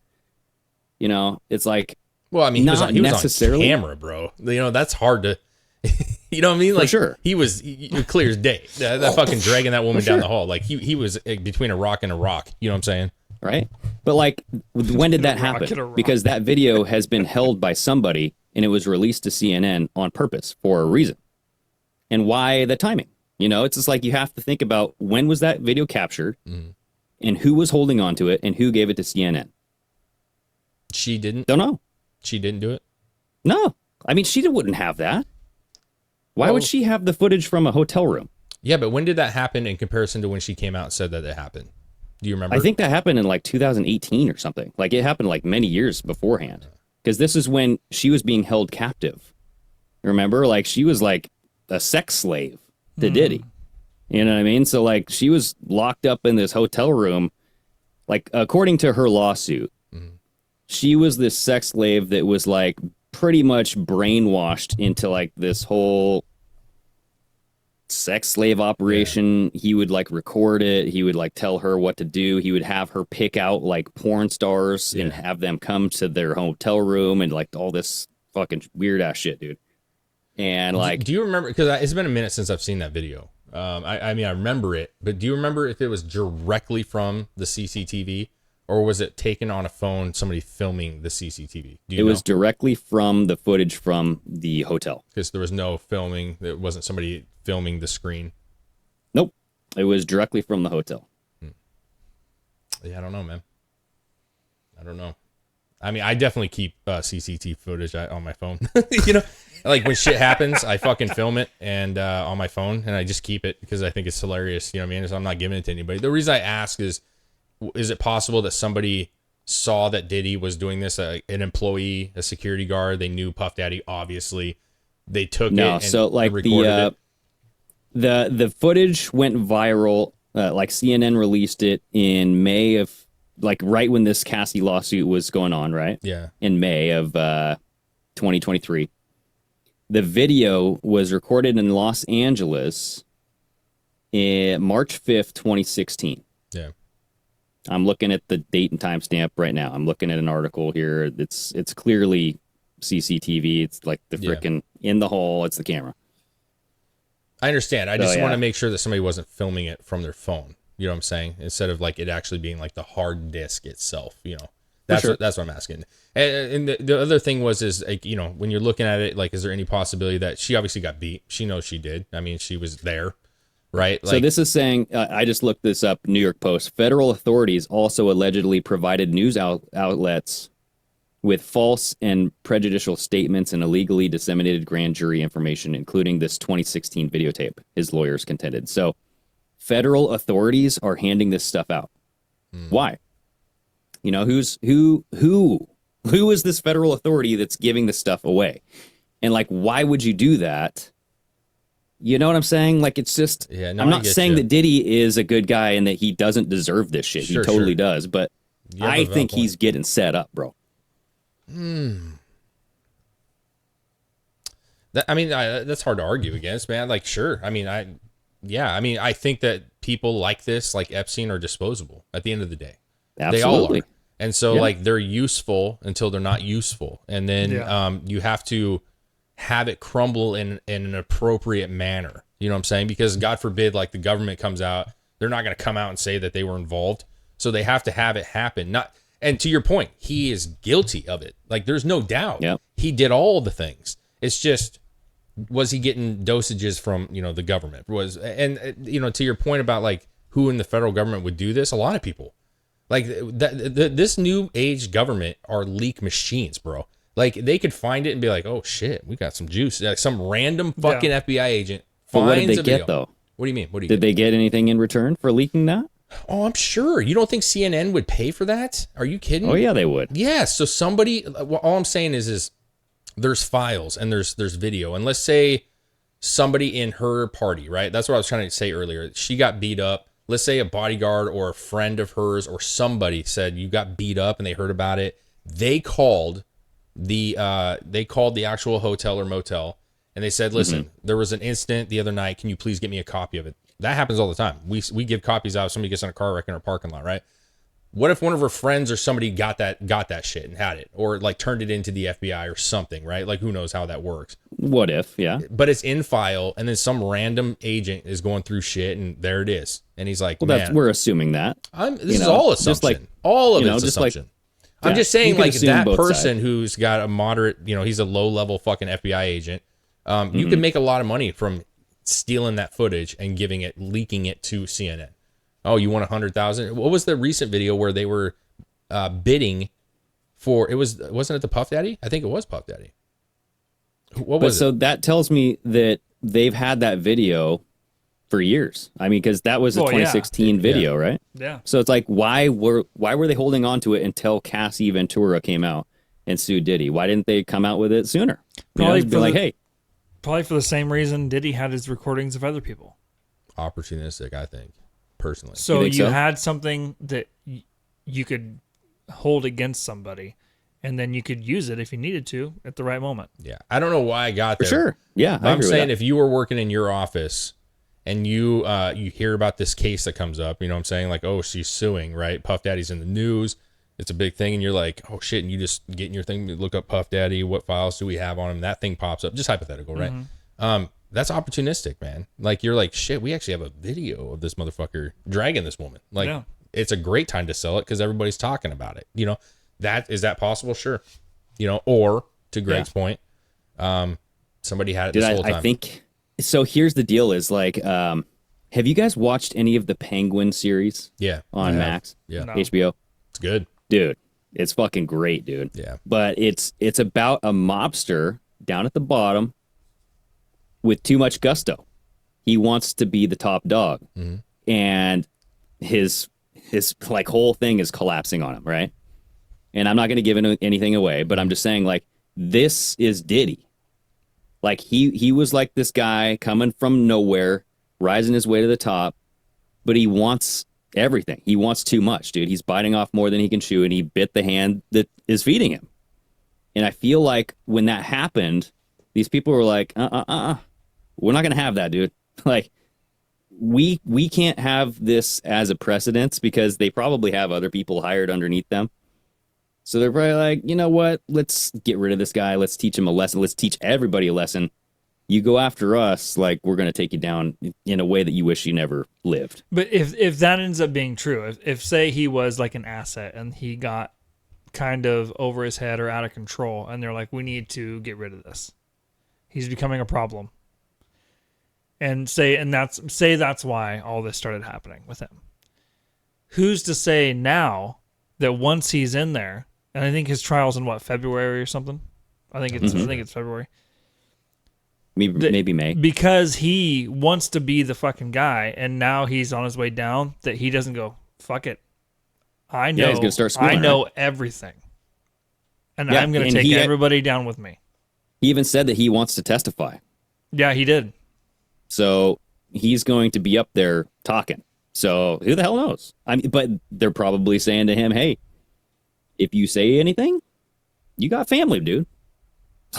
You know, it's like, Well, I mean, he was not on necessarily. camera, bro. You know, that's hard to, you know what I mean? Like, sure. He was clear as day. That fucking dragging that woman down the hall. Like, he was between a rock and a rock. You know what I'm saying? Right. But like, when did that rock and a happen? rock. Because that video has been held by somebody and it was released to CNN on purpose for a reason. And why the timing? You know, it's just like you have to think about when was that video captured and who was holding on to it and who gave it to CNN. She didn't. Don't know. She didn't do it. No. I mean, she wouldn't have that. Why would she have the footage from a hotel room? Yeah, but when did that happen in comparison to when she came out and said that it happened? Do you remember? I think that happened in like 2018 or something. Like it happened like many years beforehand. Because this is when she was being held captive. Remember? Like she was like a sex slave to Diddy. You know what I mean? So like she was locked up in this hotel room. Like according to her lawsuit, she was this sex slave that was like pretty much brainwashed into like this whole sex slave operation. He would like record it. He would like tell her what to do. He would have her pick out like porn stars and have them come to their hotel room and like all this fucking weird ass shit, dude. And like, do you remember? Because it's been a minute since I've seen that video. I mean, I remember it, but do you remember if it was directly from the CCTV or was it taken on a phone, somebody filming the CCTV? Do you know? was directly from the footage from the hotel. Because there was no filming. It wasn't somebody filming the screen. Nope. It was directly from the hotel. Yeah, I don't know, man. I don't know. I mean, I definitely keep CCTV footage on my phone. You know, like when shit happens, I fucking film it and on my phone, and I just keep it because I think it's hilarious. You know what I mean? So I'm not giving it to anybody. The reason I ask is it possible that somebody saw that Diddy was doing this? An employee, a security guard, they knew Puff Daddy. Obviously, they took it. And, so like and recorded it. the footage went viral. Like CNN released it in May of. Like right when this Cassie lawsuit was going on, right? Yeah. In May of 2023. The video was recorded in Los Angeles in March 5th, 2016. Yeah. I'm looking at the date and timestamp right now. I'm looking at an article here. It's clearly CCTV. It's like the frickin' in the hole. It's the camera. I understand. I just want to make sure that somebody wasn't filming it from their phone. You know what I'm saying? Instead of like it actually being like the hard disk itself, you know, that's what I'm asking. And the other thing is like, you know, when you're looking at it, like, is there any possibility that she obviously got beat? She knows she did. I mean, she was there, right? Like, so this is saying, I just looked this up, New York Post. Federal authorities also allegedly provided news outlets with false and prejudicial statements and illegally disseminated grand jury information, including this 2016 videotape, his lawyers contended. So federal authorities are handing this stuff out. Why? You know, who is this federal authority that's giving this stuff away? And like, why would you do that? You know what I'm saying? Like, it's just, I'm not saying that Diddy is a good guy and that he doesn't deserve this shit. He totally does. But I think he's getting set up, bro. That's hard to argue against, man. Like, sure. I mean, I think that people like this, like Epstein, are disposable at the end of the day. Absolutely. They all are. And so, like, they're useful until they're not useful. And then you have to have it crumble in an appropriate manner. You know what I'm saying? Because God forbid, like, the government comes out, they're not going to come out and say that they were involved. So they have to have it happen. And to your point, he is guilty of it. Like, there's no doubt. Yep. He did all the things. It's just, was he getting dosages from, you know, the government? You know, to your point about like who in the federal government would do this, a lot of people. Like this new age government are leak machines, bro. Like they could find it and be like, oh shit, we got some juice. Like some random fucking FBI agent finds what did they a video. get though? What do you mean? Did they get anything in return for leaking that? Oh, I'm sure. You don't think CNN would pay for that? Are you kidding? Oh yeah, they would. Yeah. So somebody. Well, all I'm saying is there's files and there's video. And let's say somebody in her party, right? That's what I was trying to say earlier. She got beat up. Let's say a bodyguard or a friend of hers or somebody said you got beat up and they heard about it. They called the actual hotel or motel and they said, listen, there was an incident the other night. Can you please get me a copy of it? That happens all the time. We give copies out if somebody gets in a car wreck in our parking lot, right? What if one of her friends or somebody got that shit and had it, or like turned it into the FBI or something, right? Like who knows how that works? What if? Yeah. But it's in file, and then some random agent is going through shit, and there it is, and he's like, Well, man, that's we're assuming that. this is all assumption. All of it's assumption. I'm just saying, like that person who's got a moderate, he's a low level fucking FBI agent. You can make a lot of money from stealing that footage and leaking it to CNN. Oh, you want 100,000? What was the recent video where they were bidding for? Wasn't it the Puff Daddy? I think it was Puff Daddy. What was it? So that tells me that they've had that video for years. I mean, because that was a 2016 video, right? Yeah. So it's like, why were they holding on to it until Cassie Ventura came out and sued Diddy? Why didn't they come out with it sooner? Probably be like, hey. Probably for the same reason Diddy had his recordings of other people. Opportunistic, I think, personally. So you had something that you could hold against somebody, and then you could use it if you needed to at the right moment. Yeah. I don't know why I got there. For sure. Yeah. I'm saying if you were working in your office and you hear about this case that comes up, you know what I'm saying? Like, oh, she's suing, right? Puff Daddy's in the news. It's a big thing. And you're like, oh, shit. And you just get in your thing, look up Puff Daddy. What files do we have on him? That thing pops up. Just hypothetical, right? That's opportunistic, man. Like, you're like, shit, we actually have a video of this motherfucker dragging this woman. Like, it's a great time to sell it because everybody's talking about it. Is that possible? Sure. Or to Greg's point, somebody had it this whole time. I think... So here's the deal is like, have you guys watched any of the Penguin series? Yeah. On Max? Yeah. No. HBO? It's good. Dude, it's fucking great, dude. Yeah. But it's about a mobster down at the bottom with too much gusto. He wants to be the top dog. Mm-hmm. And his like whole thing is collapsing on him, right? And I'm not going to give anything away, but I'm just saying like this is Diddy. Like he was like this guy coming from nowhere, rising his way to the top, but he wants everything. He wants too much, dude. He's biting off more than he can chew, and he bit the hand that is feeding him. And I feel like when that happened, these people were like, we're not gonna have that, dude. Like we can't have this as a precedence because they probably have other people hired underneath them. So they're probably like, you know what? Let's get rid of this guy. Let's teach him a lesson. Let's teach everybody a lesson. You go after us, like we're going to take you down in a way that you wish you never lived. But if that ends up being true, if say he was like an asset and he got kind of over his head or out of control, and they're like, we need to get rid of this. He's becoming a problem. And that's why all this started happening with him. Who's to say now that once he's in there, and I think his trial's in February or something? I think it's February. Maybe May. Because he wants to be the fucking guy, and now he's on his way down, that he doesn't go, fuck it. I know. Yeah, he's gonna start schooling, I know everything. And I'm going to take everybody down with me. He even said that he wants to testify. Yeah, he did. So he's going to be up there talking. So who the hell knows? I mean, but they're probably saying to him, hey, if you say anything, you got family, dude.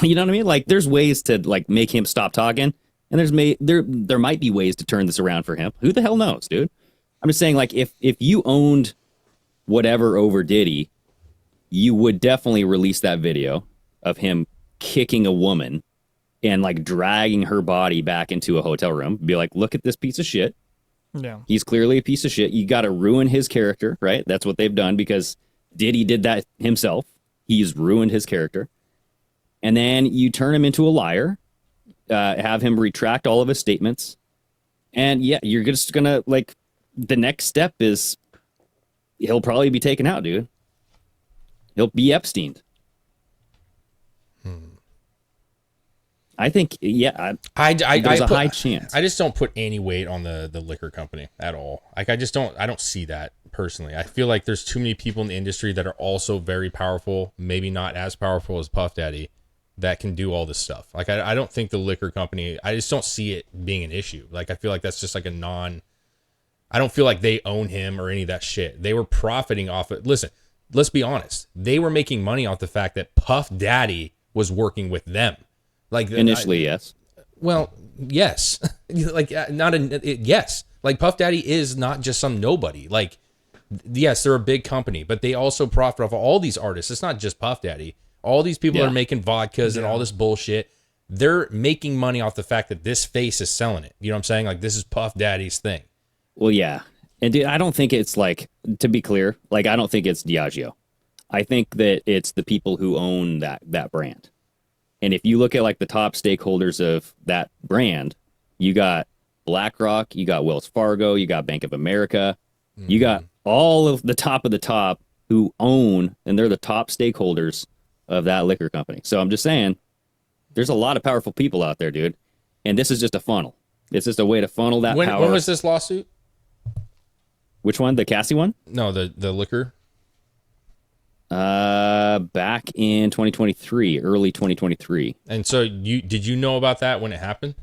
You know what I mean? Like there's ways to like make him stop talking, and there might be ways to turn this around for him. Who the hell knows, dude? I'm just saying, like if you owned whatever over Diddy, you would definitely release that video of him kicking a woman and like dragging her body back into a hotel room. Be like, look at this piece of shit. Yeah. He's clearly a piece of shit. You got to ruin his character, right? That's what they've done because Diddy did that himself. He's ruined his character. And then you turn him into a liar, have him retract all of his statements. And yeah, you're just going to like, the next step is he'll probably be taken out, dude. He'll be Epsteined. I think, yeah, there's a high chance. I just don't put any weight on the liquor company at all. Like, I don't see that personally. I feel like there's too many people in the industry that are also very powerful, maybe not as powerful as Puff Daddy, that can do all this stuff. Like, I don't think the liquor company, I just don't see it being an issue. Like, I feel like that's just like I don't feel like they own him or any of that shit. They were profiting off it. Listen, let's be honest. They were making money off the fact that Puff Daddy was working with them. Like initially, yes. Well, yes. Like yes. Like Puff Daddy is not just some nobody. Like yes, they're a big company, but they also profit off of all these artists. It's not just Puff Daddy. All these people that are making vodkas and all this bullshit. They're making money off the fact that this face is selling it. You know what I'm saying? Like, this is Puff Daddy's thing. Well, yeah. And dude, I don't think it's like, to be clear, like, I don't think it's Diageo. I think that it's the people who own that brand. And if you look at like the top stakeholders of that brand, you got BlackRock, you got Wells Fargo, you got Bank of America, you got all of the top who own, and they're the top stakeholders of that liquor company. So I'm just saying, there's a lot of powerful people out there, dude. And this is just a funnel. It's just a way to funnel that power. When was this lawsuit? Which one? The Cassie one? No, the liquor. Back in 2023, early 2023. And so did you know about that when it happened?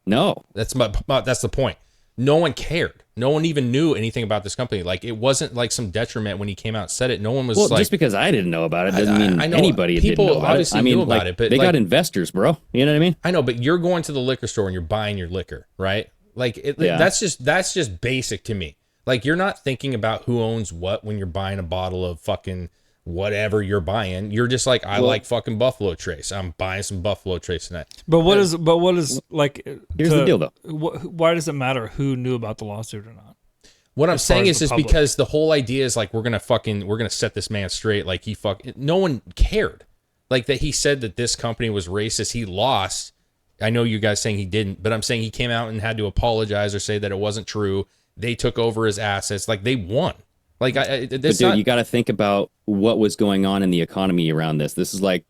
No. That's the point. No one cared. No one even knew anything about this company. Like, it wasn't like some detriment when he came out and said it. No one was just because I didn't know about it doesn't mean anybody didn't know about it. I mean, knew about it, but they got investors, bro. You know what I mean? I know, but you're going to the liquor store and you're buying your liquor, right? Like, that's just basic to me. Like, you're not thinking about who owns what when you're buying a bottle of fucking whatever you're buying. You're just like, I like fucking Buffalo Trace. I'm buying some Buffalo Trace tonight. But what is like? Here's the deal, though. Why does it matter who knew about the lawsuit or not? What I'm saying is because the whole idea is like, we're gonna set this man straight. Like, no one cared. Like, that he said that this company was racist. He lost. I know you guys saying he didn't, but I'm saying he came out and had to apologize or say that it wasn't true. They took over his assets. Like, they won. Like, you got to think about what was going on in the economy around this. This is like,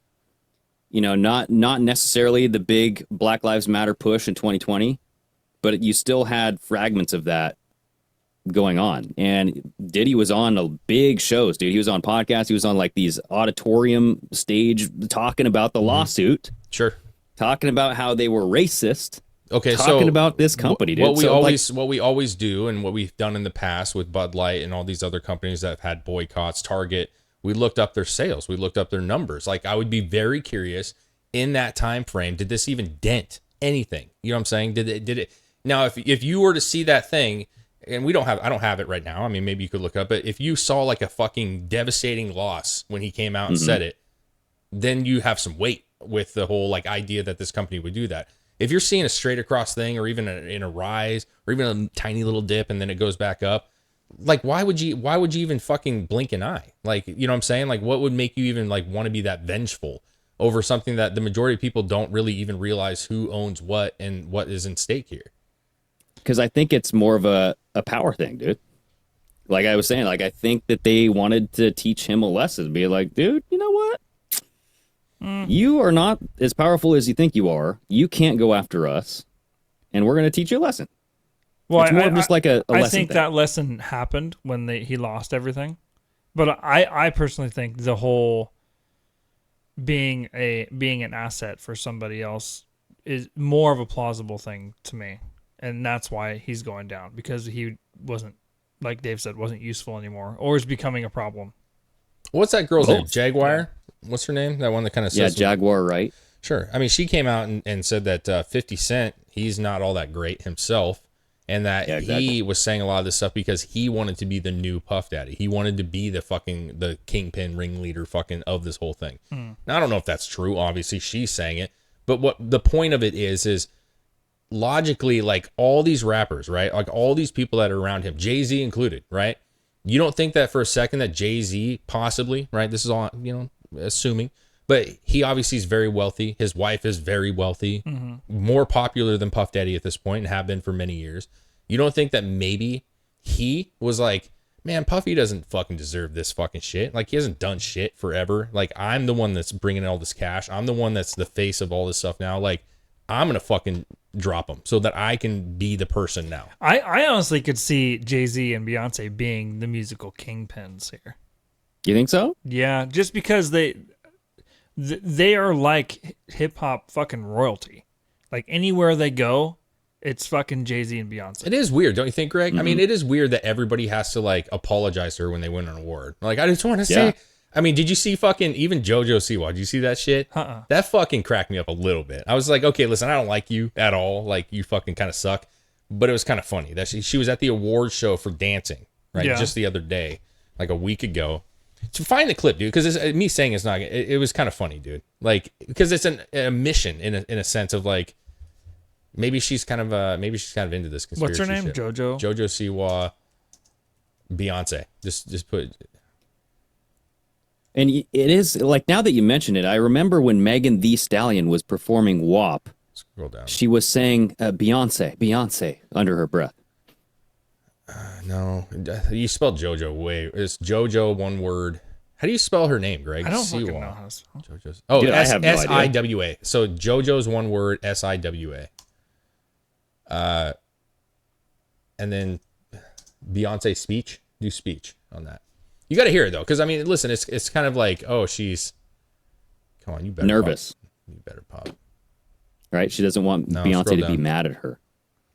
you know, not necessarily the big Black Lives Matter push in 2020, but you still had fragments of that going on. And Diddy was on a big shows, dude. He was on podcasts. He was on like these auditorium stage talking about the lawsuit. Sure. Talking about how they were racist. Okay, talking about this company, dude. What we always do, and what we've done in the past with Bud Light and all these other companies that have had boycotts, Target, we looked up their sales, we looked up their numbers. Like, I would be very curious in that time frame, did this even dent anything? You know what I'm saying? Did it? Now, if you were to see that thing, and I don't have it right now. I mean, maybe you could look up it. If you saw like a fucking devastating loss when he came out and said it, then you have some weight with the whole like idea that this company would do that. If you're seeing a straight across thing, or even in a rise, or even a tiny little dip, and then it goes back up, like, why would you even fucking blink an eye? Like, you know what I'm saying? Like, what would make you even like want to be that vengeful over something that the majority of people don't really even realize who owns what and what is in stake here? Because I think it's more of a power thing, dude. Like I was saying, like, I think that they wanted to teach him a lesson, be like, dude, you know what? You are not as powerful as you think you are. You can't go after us, and we're going to teach you a lesson. Well, it's more of just like a lesson. I think that lesson happened when he lost everything, but I personally think the whole being an asset for somebody else is more of a plausible thing to me, and that's why he's going down, because he wasn't, like Dave said, wasn't useful anymore, or is becoming a problem. What's that girl's name? Jaguar? What's her name? That one that kind of says... Yeah, Jaguar, right? Sure. I mean, she came out and said that 50 Cent, he's not all that great himself, and that he was saying a lot of this stuff because he wanted to be the new Puff Daddy. He wanted to be the kingpin ringleader fucking of this whole thing. Now, I don't know if that's true. Obviously, she's saying it. But what the point of it is logically, like, all these rappers, right? Like, all these people that are around him, Jay-Z included, right? You don't think that for a second that Jay-Z possibly, right? This is all, you know, assuming, but he obviously is very wealthy. His wife is very wealthy, more popular than Puff Daddy at this point, and have been for many years. You don't think that maybe he was like, man, Puffy doesn't fucking deserve this fucking shit. Like, he hasn't done shit forever. Like, I'm the one that's bringing all this cash. I'm the one that's the face of all this stuff now. Like, I'm going to fucking drop him so that I can be the person now. I honestly could see Jay-Z and Beyonce being the musical kingpins here. You think so? Yeah, just because they are like hip hop fucking royalty. Like, anywhere they go, it's fucking Jay-Z and Beyonce. It is weird, don't you think, Greg? I mean, it is weird that everybody has to like apologize to her when they win an award. Like, I just want to say, I mean, did you see fucking even JoJo Siwa? Did you see that shit? That fucking cracked me up a little bit. I was like, okay, listen, I don't like you at all. Like, you fucking kind of suck. But it was kind of funny that she was at the award show for dancing. right? Yeah. Just the other day, like a week ago. To find the clip, dude, because me saying it's not. It was kind of funny, dude. Like because it's a mission in a sense of like maybe she's kind of into this conspiracy. What's her name? shit. JoJo. JoJo Siwa. Beyonce. Just put. And it is like now that you mention it, I remember when Megan Thee Stallion was performing WAP. Scroll down. She was saying Beyonce under her breath. No, you spelled JoJo way. It's JoJo one word. How do you spell her name, Greg? I don't Siwa. fucking know how to spell. JoJo's. Oh, Dude, I have no idea. S-I-W-A. So JoJo's one word, S-I-W-A. And then Beyonce speech. Do speech on that. You got to hear it though, because I mean, listen, it's kind of like, oh, she's. Come on, you better Nervous. Pop. You better pop. Right? She doesn't want Beyonce scroll to be down. mad at her.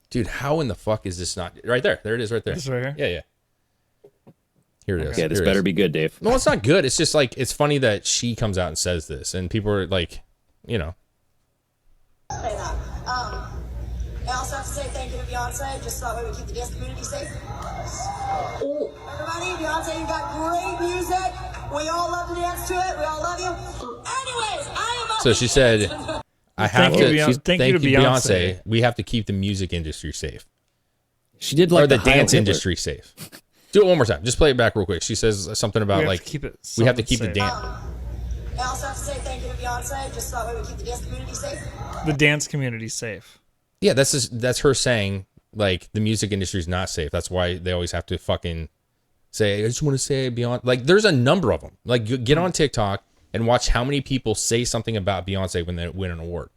Dude, how in the fuck is this not right there? There it is, right there. This right here? Yeah. Here it is. Yeah, this Here it better is. be good, Dave. No, it's not good. It's just like it's funny that she comes out and says this, and people are like, you know. Say that. I also have to say thank you to Beyonce, just so that way we keep the dance community safe. Everybody, Beyonce, you got great music. We all love to dance to it. We all love you. Anyways, I am. So she said, "I have Thank you, to Beyonce. Thank you to Beyonce. We have to keep the music industry safe, She did like or the Heil dance Hitler. industry safe." Do it one more time. Just play it back real quick. She says something about We have like to keep it we have to somewhat keep the safe. dance. I also have to say thank you to Beyonce, just so that way we keep the dance community safe. The dance community safe. Yeah, that's her saying like the music industry is not safe. That's why they always have to fucking say, I just want to say Beyonce. Like there's a number of them. Like you get on TikTok and watch how many people say something about Beyonce when they win an award.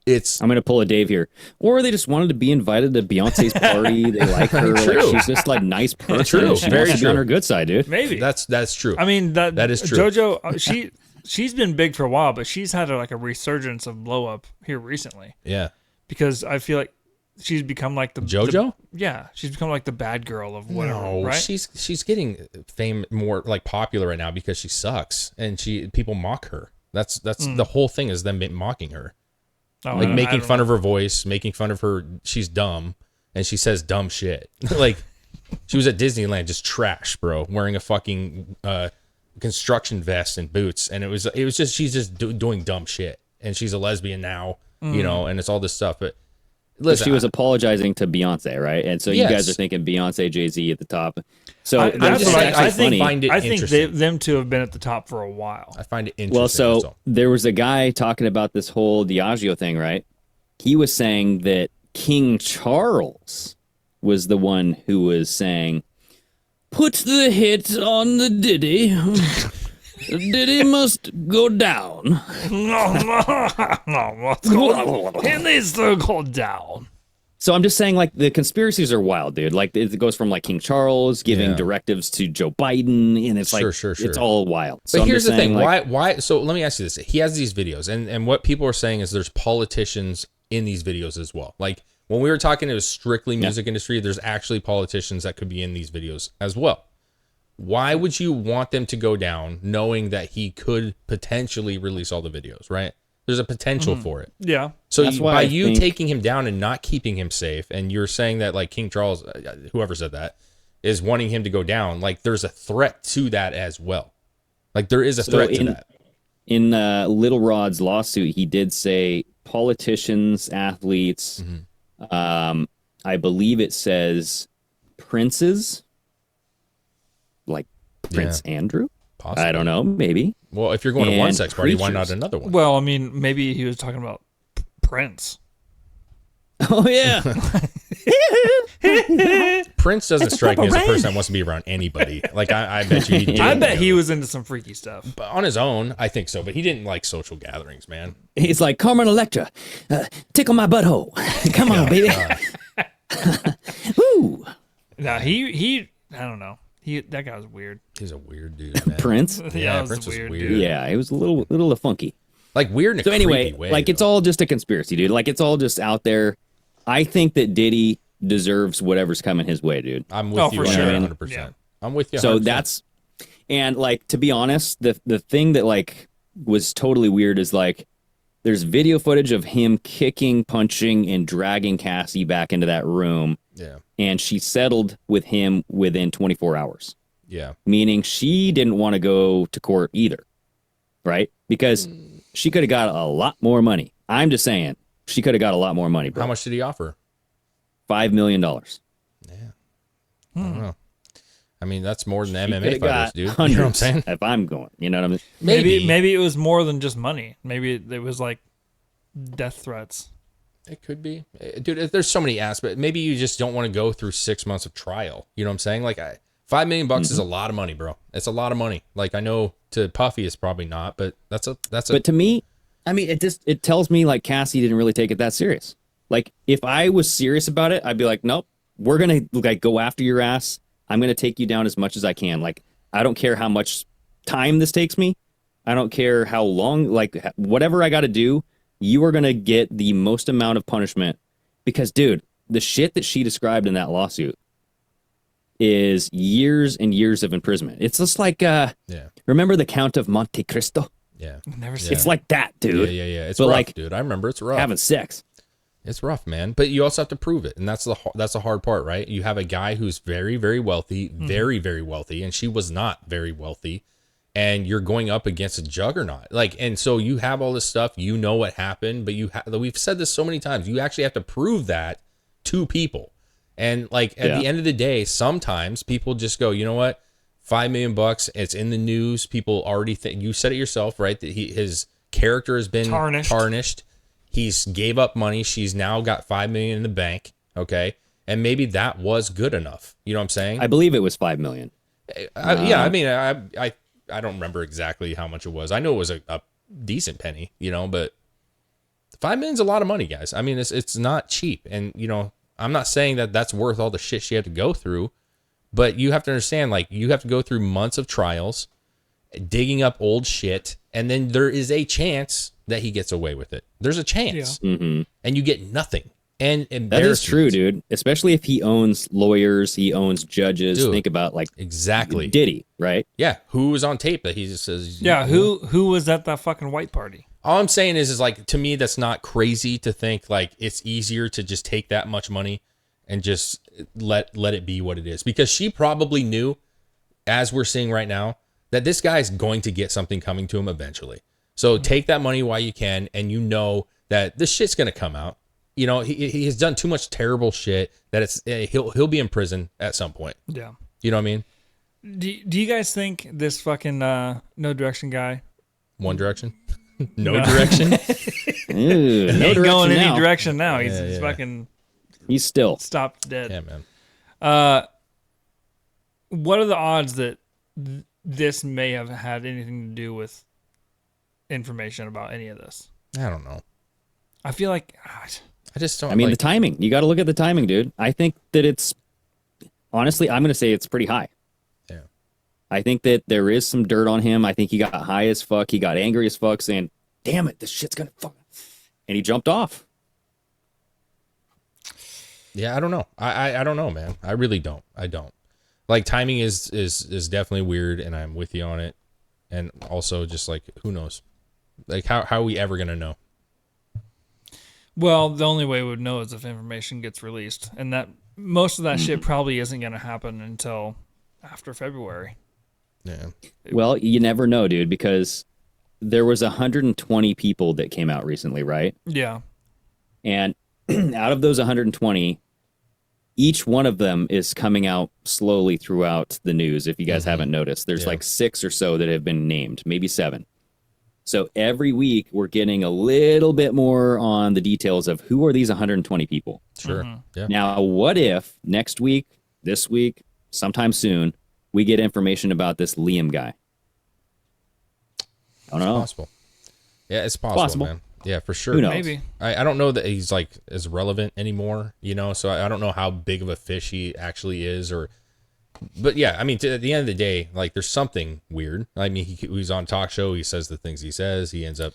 It's I'm gonna pull a Dave here, or they just wanted to be invited to Beyonce's party. They like her. True. Like she's just like nice person. True. She Very wants to be on true. her good side, dude. Maybe. that's true. I mean that is true. JoJo, she's been big for a while, but she's had like a resurgence of blow up here recently Yeah. because I feel like she's become like the JoJo? yeah, she's become like the bad girl of whatever. No, right? she's getting fame more like popular right now because she sucks and people mock her. That's the whole thing is them mocking her. Oh, Like I making don't fun know. of her voice, making fun of her. She's dumb and she says dumb shit. Like she was at Disneyland, just trash, bro, wearing a fucking construction vest and boots, and it was just she's just doing dumb shit, and she's a lesbian now, you know, and it's all this stuff. But listen, She was apologizing to Beyonce, right? And so you Yes. guys are thinking Beyonce, Jay-Z at the top. So I- that's that's just what actually I think. funny. find it I think interesting. them two have been at the top for a while. I find it interesting. Well, so that's all. there was a guy talking about this whole Diageo thing, right? He was saying that King Charles was the one who was saying, "Put the hit on the Diddy. Diddy must go down." It needs to go down. So I'm just saying, like, the conspiracies are wild, dude. Like, it goes from like King Charles giving Yeah. directives to Joe Biden, and it's like, Sure. it's all wild. So But I'm here's just the saying, thing. like, Why? So let me ask you this. He has these videos, and what people are saying is there's politicians in these videos as well. Like when we were talking, it was strictly music industry. There's actually politicians that could be in these videos as well. Why would you want them to go down knowing that he could potentially release all the videos, right? There's a potential for it. Yeah. So That's why by I you think- taking him down and not keeping him safe, and you're saying that like King Charles, whoever said that, is wanting him to go down, like there's a threat to that as well. Like there is a threat to that. in Little Rod's lawsuit, he did say politicians, athletes. I believe it says princes, like Prince Andrew. Possibly. I don't know, maybe. Well, if you're going to one And sex party, why not preachers. another one? Well, I mean, maybe he was talking about Prince. Oh yeah, Prince doesn't strike me as a person that wants to be around anybody. Like I bet you. He'd I bet he was into some freaky stuff. But on his own. I think so, but he didn't like social gatherings, man. he's like Carmen Electra, tickle my butthole. Come on, baby. Woo, Now he I don't know. That guy was weird. He's a weird dude, man. Prince. Yeah, that was Prince was weird, weird. dude. Yeah, it was a little funky. Like weird in a So anyway, creepy way, like it's though. all just a conspiracy, dude. Like it's all just out there. I think that Diddy deserves whatever's coming his way, dude. I'm with Oh, you for on sure. that 100%. Yeah. I'm with you. 100%. So that's, and like to be honest, the thing that like was totally weird is like There's video footage of him kicking, punching, and dragging Cassie back into that room. Yeah. And she settled with him within 24 hours. Yeah. Meaning she didn't want to go to court either. Right? Because she could have got a lot more money. I'm just saying, she could have got a lot more money, bro. How much did he offer? $5 million. Yeah. I don't know. I mean, that's more than She MMA coulda fighters, got dude. You know hundreds what I'm saying? If I'm going, you know what I mean? Maybe it was more than just money. Maybe it was like death threats. It could be. Dude, there's so many aspects. Maybe you just don't want to go through 6 months of trial. You know what I'm saying? Like, $5 million is a lot of money, bro. It's a lot of money. Like, I know to Puffy it's probably not, but that's a. But to me, I mean, it tells me like Cassie didn't really take it that serious. Like, if I was serious about it, I'd be like, nope, we're gonna like go after your ass. I'm gonna take you down as much as I can. Like, I don't care how much time this takes me. I don't care how long. Like, whatever I got to do, you are gonna get the most amount of punishment. Because, dude, the shit that she described in that lawsuit is years and years of imprisonment. It's just like, remember the Count of Monte Cristo? Yeah. Never seen It's like that, dude. Yeah. It's but rough, like, dude. I remember it's rough. having sex. It's rough, man. But you also have to prove it, and that's the hard part, right? You have a guy who's very, very wealthy, very, very wealthy, and she was not very wealthy, and you're going up against a juggernaut. Like, and so you have all this stuff, you know what happened, but we've said this so many times. You actually have to prove that to people, and like at the end of the day, sometimes people just go, you know what, $5 million, it's in the news. People already think, you said it yourself, right? That his character has been tarnished. He's gave up money. She's now got $5 million in the bank. Okay. And maybe that was good enough. You know what I'm saying? I believe it was $5 million. I mean, I don't remember exactly how much it was. I know it was a decent penny, you know, but $5 million's a lot of money, guys. I mean, it's not cheap. And, you know, I'm not saying that that's worth all the shit she had to go through, but you have to understand, like, you have to go through months of trials, digging up old shit, and then there is a chance that he gets away with it. There's a chance. Yeah. Mm-hmm. And you get nothing. And that is true, dude. Especially if he owns lawyers, he owns judges. Dude, think about like exactly Diddy, right? Yeah, who was on tape that he just says? Yeah, who was at that fucking white party? All I'm saying is like, to me, that's not crazy to think like it's easier to just take that much money and just let it be what it is, because she probably knew, as we're seeing right now, that this guy's going to get something coming to him eventually. So take that money while you can, and you know that this shit's gonna come out. You know, he has done too much terrible shit that he'll be in prison at some point. Yeah. You know what I mean? Do you guys think this fucking No Direction guy? One Direction? No Direction? Ew, no ain't going direction any now. direction now. He's fucking. He's still stopped dead. Yeah, man. What are the odds that this may have had anything to do with information about any of this? I don't know. I feel like I just don't. I mean, like, the timing. You got to look at the timing, dude. I think that it's honestly, I'm going to say it's pretty high. Yeah. I think that there is some dirt on him. I think he got high as fuck. He got angry as fuck, saying, "Damn it, this shit's gonna fuck," and he jumped off. Yeah, I don't know. I don't know, man. I really don't. I don't. Like, timing is definitely weird, and I'm with you on it. And also, just like, who knows? Like, how are we ever gonna know? Well, the only way we would know is if information gets released, and that most of that shit probably isn't going to happen until after February. Yeah. Well, you never know, dude, because there was 120 people that came out recently, right? Yeah. And out of those 120, each one of them is coming out slowly throughout the news. If you guys haven't noticed, there's like 6 or so that have been named, maybe 7. So every week we're getting a little bit more on the details of who are these 120 people. Sure. Yeah. Now, what if next week, this week, sometime soon, we get information about this Liam guy? I don't know. Possible. Yeah, it's possible, man. Yeah, for sure. Who knows? Maybe. I don't know that he's like as relevant anymore, you know, so I don't know how big of a fish he actually is, but yeah, I mean, at the end of the day, like, there's something weird. I mean, he's on talk show, he says the things he says, he ends up,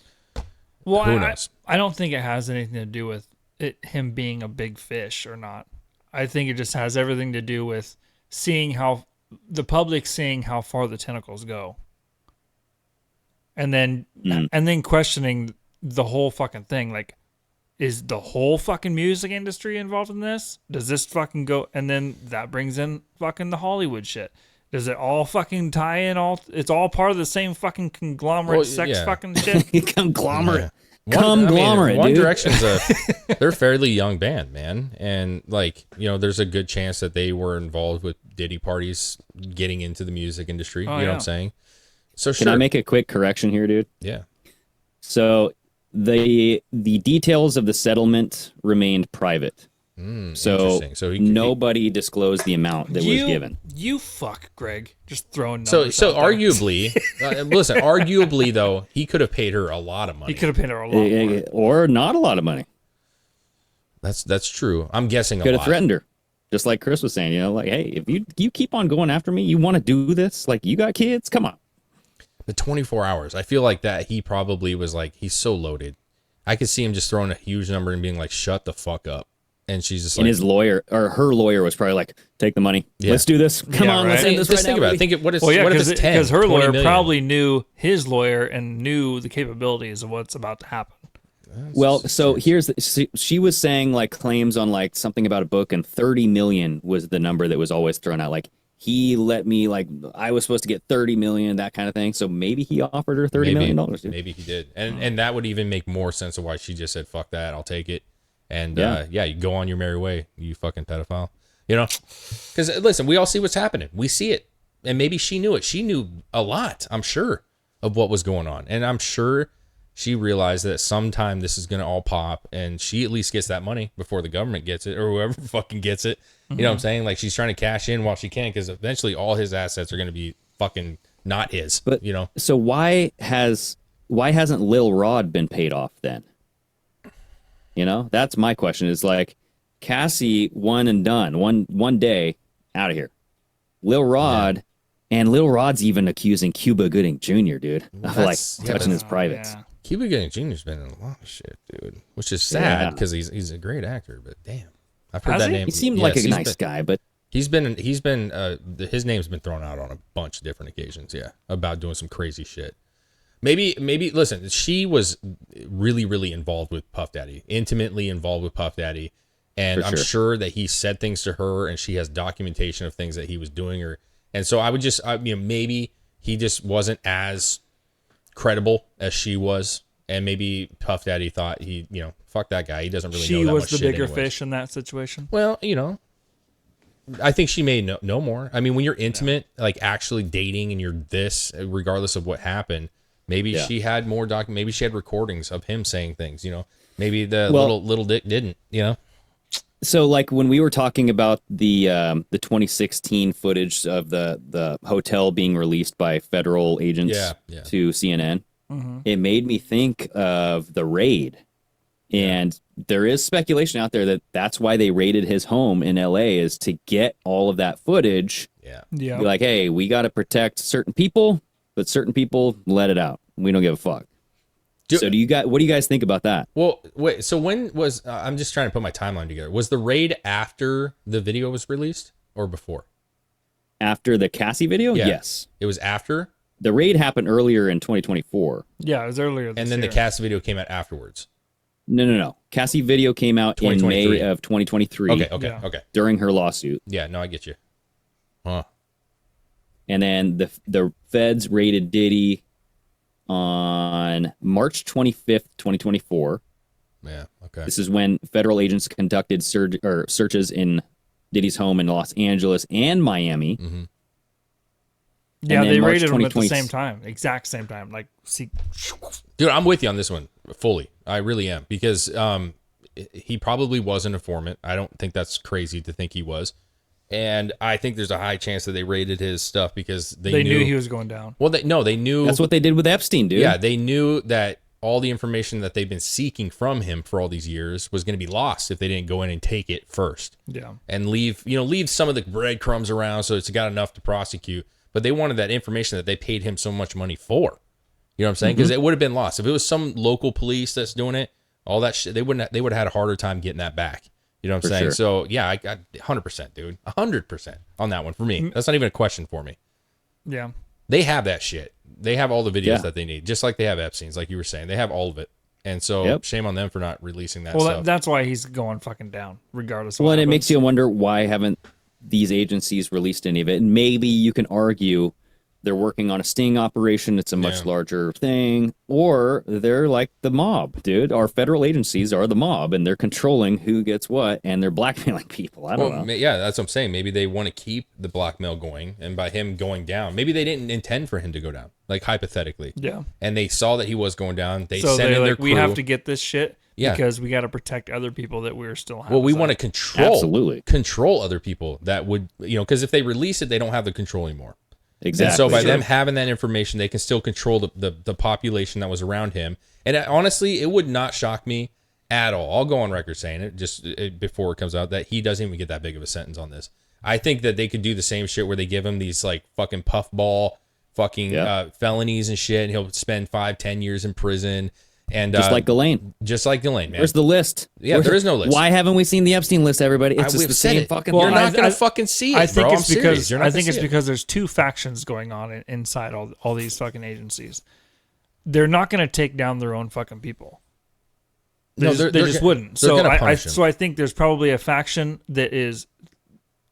well, who knows? I don't think it has anything to do with him being a big fish or not. I think it just has everything to do with seeing how the public seeing how far the tentacles go. And then questioning the whole fucking thing. Like, is the whole fucking music industry involved in this? Does this fucking go? And then that brings in fucking the Hollywood shit. Does it all fucking tie in? It's all part of the same fucking conglomerate sex fucking shit. Conglomerate. Yeah. Conglomerate, One dude. Direction's they're a fairly young band, man. And like, there's a good chance that they were involved with Diddy parties getting into the music industry. You know what I'm saying? So Can I make a quick correction here, dude? Yeah. So the details of the settlement remained private. So interesting. So nobody disclosed the amount that was given. You fuck, Greg. Just throwing So numbers out there. arguably, listen, arguably though, he could have paid her a lot of money. He could have paid her a lot more. Or not a lot of money. That's true. I'm guessing Could a have lot. threatened her. Just like Chris was saying, like, hey, if you keep on going after me, you want to do this? Like, you got kids? Come on. The 24 hours. I feel like that he probably was like, he's so loaded. I could see him just throwing a huge number and being like, shut the fuck up. And she's just And like, his lawyer or her lawyer was probably like, take the money. Yeah. Let's do this. Come on, let's right. end this just right think now, about it. baby. Think what if Because it's 10, her 20 lawyer million? probably knew his lawyer and knew the capabilities of what's about to happen. Well, so she was saying like claims on like something about a book, and 30 million was the number that was always thrown out. Like, he let me, like, I was supposed to get 30 million, that kind of thing. So maybe he offered her $30 million. Dude. Maybe he did. And that would even make more sense of why she just said, fuck that, I'll take it. And you go on your merry way, you fucking pedophile. Because listen, we all see what's happening. We see it. And maybe she knew it. She knew a lot, I'm sure, of what was going on. And I'm sure she realized that sometime this is going to all pop, and she at least gets that money before the government gets it, or whoever fucking gets it. You know what I'm saying? Like, she's trying to cash in while she can, because eventually all his assets are going to be fucking not his. But so why hasn't Lil Rod been paid off then? That's my question. Is like, Cassie one and done, one day out of here. Lil Rod, and Lil Rod's even accusing Cuba Gooding Jr., dude, of like touching his privates. Yeah. Cuba Gooding Jr.'s been in a lot of shit, dude, which is sad because he's a great actor. But damn, I've heard that name. He seemed like a nice guy, but his name's been thrown out on a bunch of different occasions. Yeah, about doing some crazy shit. Maybe. Listen, she was really, really involved with Puff Daddy, intimately involved with Puff Daddy, and I'm sure that he said things to her, and she has documentation of things that he was doing her. And so I would just, maybe he just wasn't as credible as she was, and maybe Puff Daddy thought fuck that guy. He doesn't really know that much shit. She was the bigger fish in that situation. Well, I think she may know more. I mean, when you're intimate, like actually dating, and you're this, regardless of what happened. Maybe she had more maybe she had recordings of him saying things, Maybe the little dick didn't, So like when we were talking about the 2016 footage of the hotel being released by federal agents to CNN, it made me think of the raid. And there is speculation out there that that's why they raided his home in LA, is to get all of that footage. Yeah. Be like, hey, we got to protect certain people, but certain people let it out. We don't give a fuck. So what do you guys think about that? Well, wait, so when was, I'm just trying to put my timeline together. Was the raid after the video was released or before? After the Cassie video? Yeah. Yes. It was after? The raid happened earlier in 2024. Yeah, it was earlier this And then year. the Cassie video came out afterwards. No. Cassie video came out in May of 2023. Okay. During her lawsuit. Yeah, no, I get you. Huh. And then the feds raided Diddy on March 25th, 2024. Yeah, okay. This is when federal agents conducted searches in Diddy's home in Los Angeles and Miami. Mm-hmm. Yeah, they March raided him at the 2020 same time, exact same time. Like, Dude, I'm with you on this one fully. I really am, because he probably was an informant. I don't think that's crazy to think he was. And I think there's a high chance that they raided his stuff because they knew he was going down. Well, they knew. That's what they did with Epstein, dude. Yeah, they knew that all the information that they've been seeking from him for all these years was going to be lost if they didn't go in and take it first. Yeah. And leave some of the breadcrumbs around so it's got enough to prosecute. But they wanted that information that they paid him so much money for. You know what I'm saying? Because it would have been lost. If it was some local police that's doing it, all that shit, they would have had a harder time getting that back. You know what I'm saying? Sure. So, yeah, I got 100%, dude. 100% on that one for me. That's not even a question for me. Yeah. They have that shit. They have all the videos that they need, just like they have Epstein's, like you were saying. They have all of it. And so Yep. shame on them for not releasing that Well, stuff. that's why he's going fucking down, regardless. Of Well, what and it happens. makes you wonder, why haven't these agencies released any of it? And maybe you can argue they're working on a sting operation. It's a much larger thing. Or they're like the mob, dude. Our federal agencies are the mob, and they're controlling who gets what, and they're blackmailing people. I don't know. Yeah, that's what I'm saying. Maybe they want to keep the blackmail going, and by him going down, maybe they didn't intend for him to go down, like hypothetically. Yeah. And they saw that he was going down. They So sent they're in their like, crew. we have to get this shit Yeah. because we got to protect other people that we're still having. Well, we want to Absolutely. control other people that would, because if they release it, they don't have the control anymore. Exactly. And so by them having that information, they can still control the population that was around him. And honestly, it would not shock me at all. I'll go on record saying it just before it comes out that he doesn't even get that big of a sentence on this. I think that they could do the same shit where they give him these like fucking puffball fucking felonies and shit, and he'll spend 5-10 years in prison. And just like Ghislaine. Just like Ghislaine, man. Where's the list? Yeah, there is no list. Why haven't we seen the Epstein list, everybody? It's just we've the said same it. fucking You're thing. not gonna fucking see it, I think bro. it's I'm because serious. You're not I gonna think see it's it. because there's two factions going on inside all these fucking agencies. They're not going to take down their own fucking people. They just wouldn't. They're So gonna I punish him. so I think there's probably a faction that is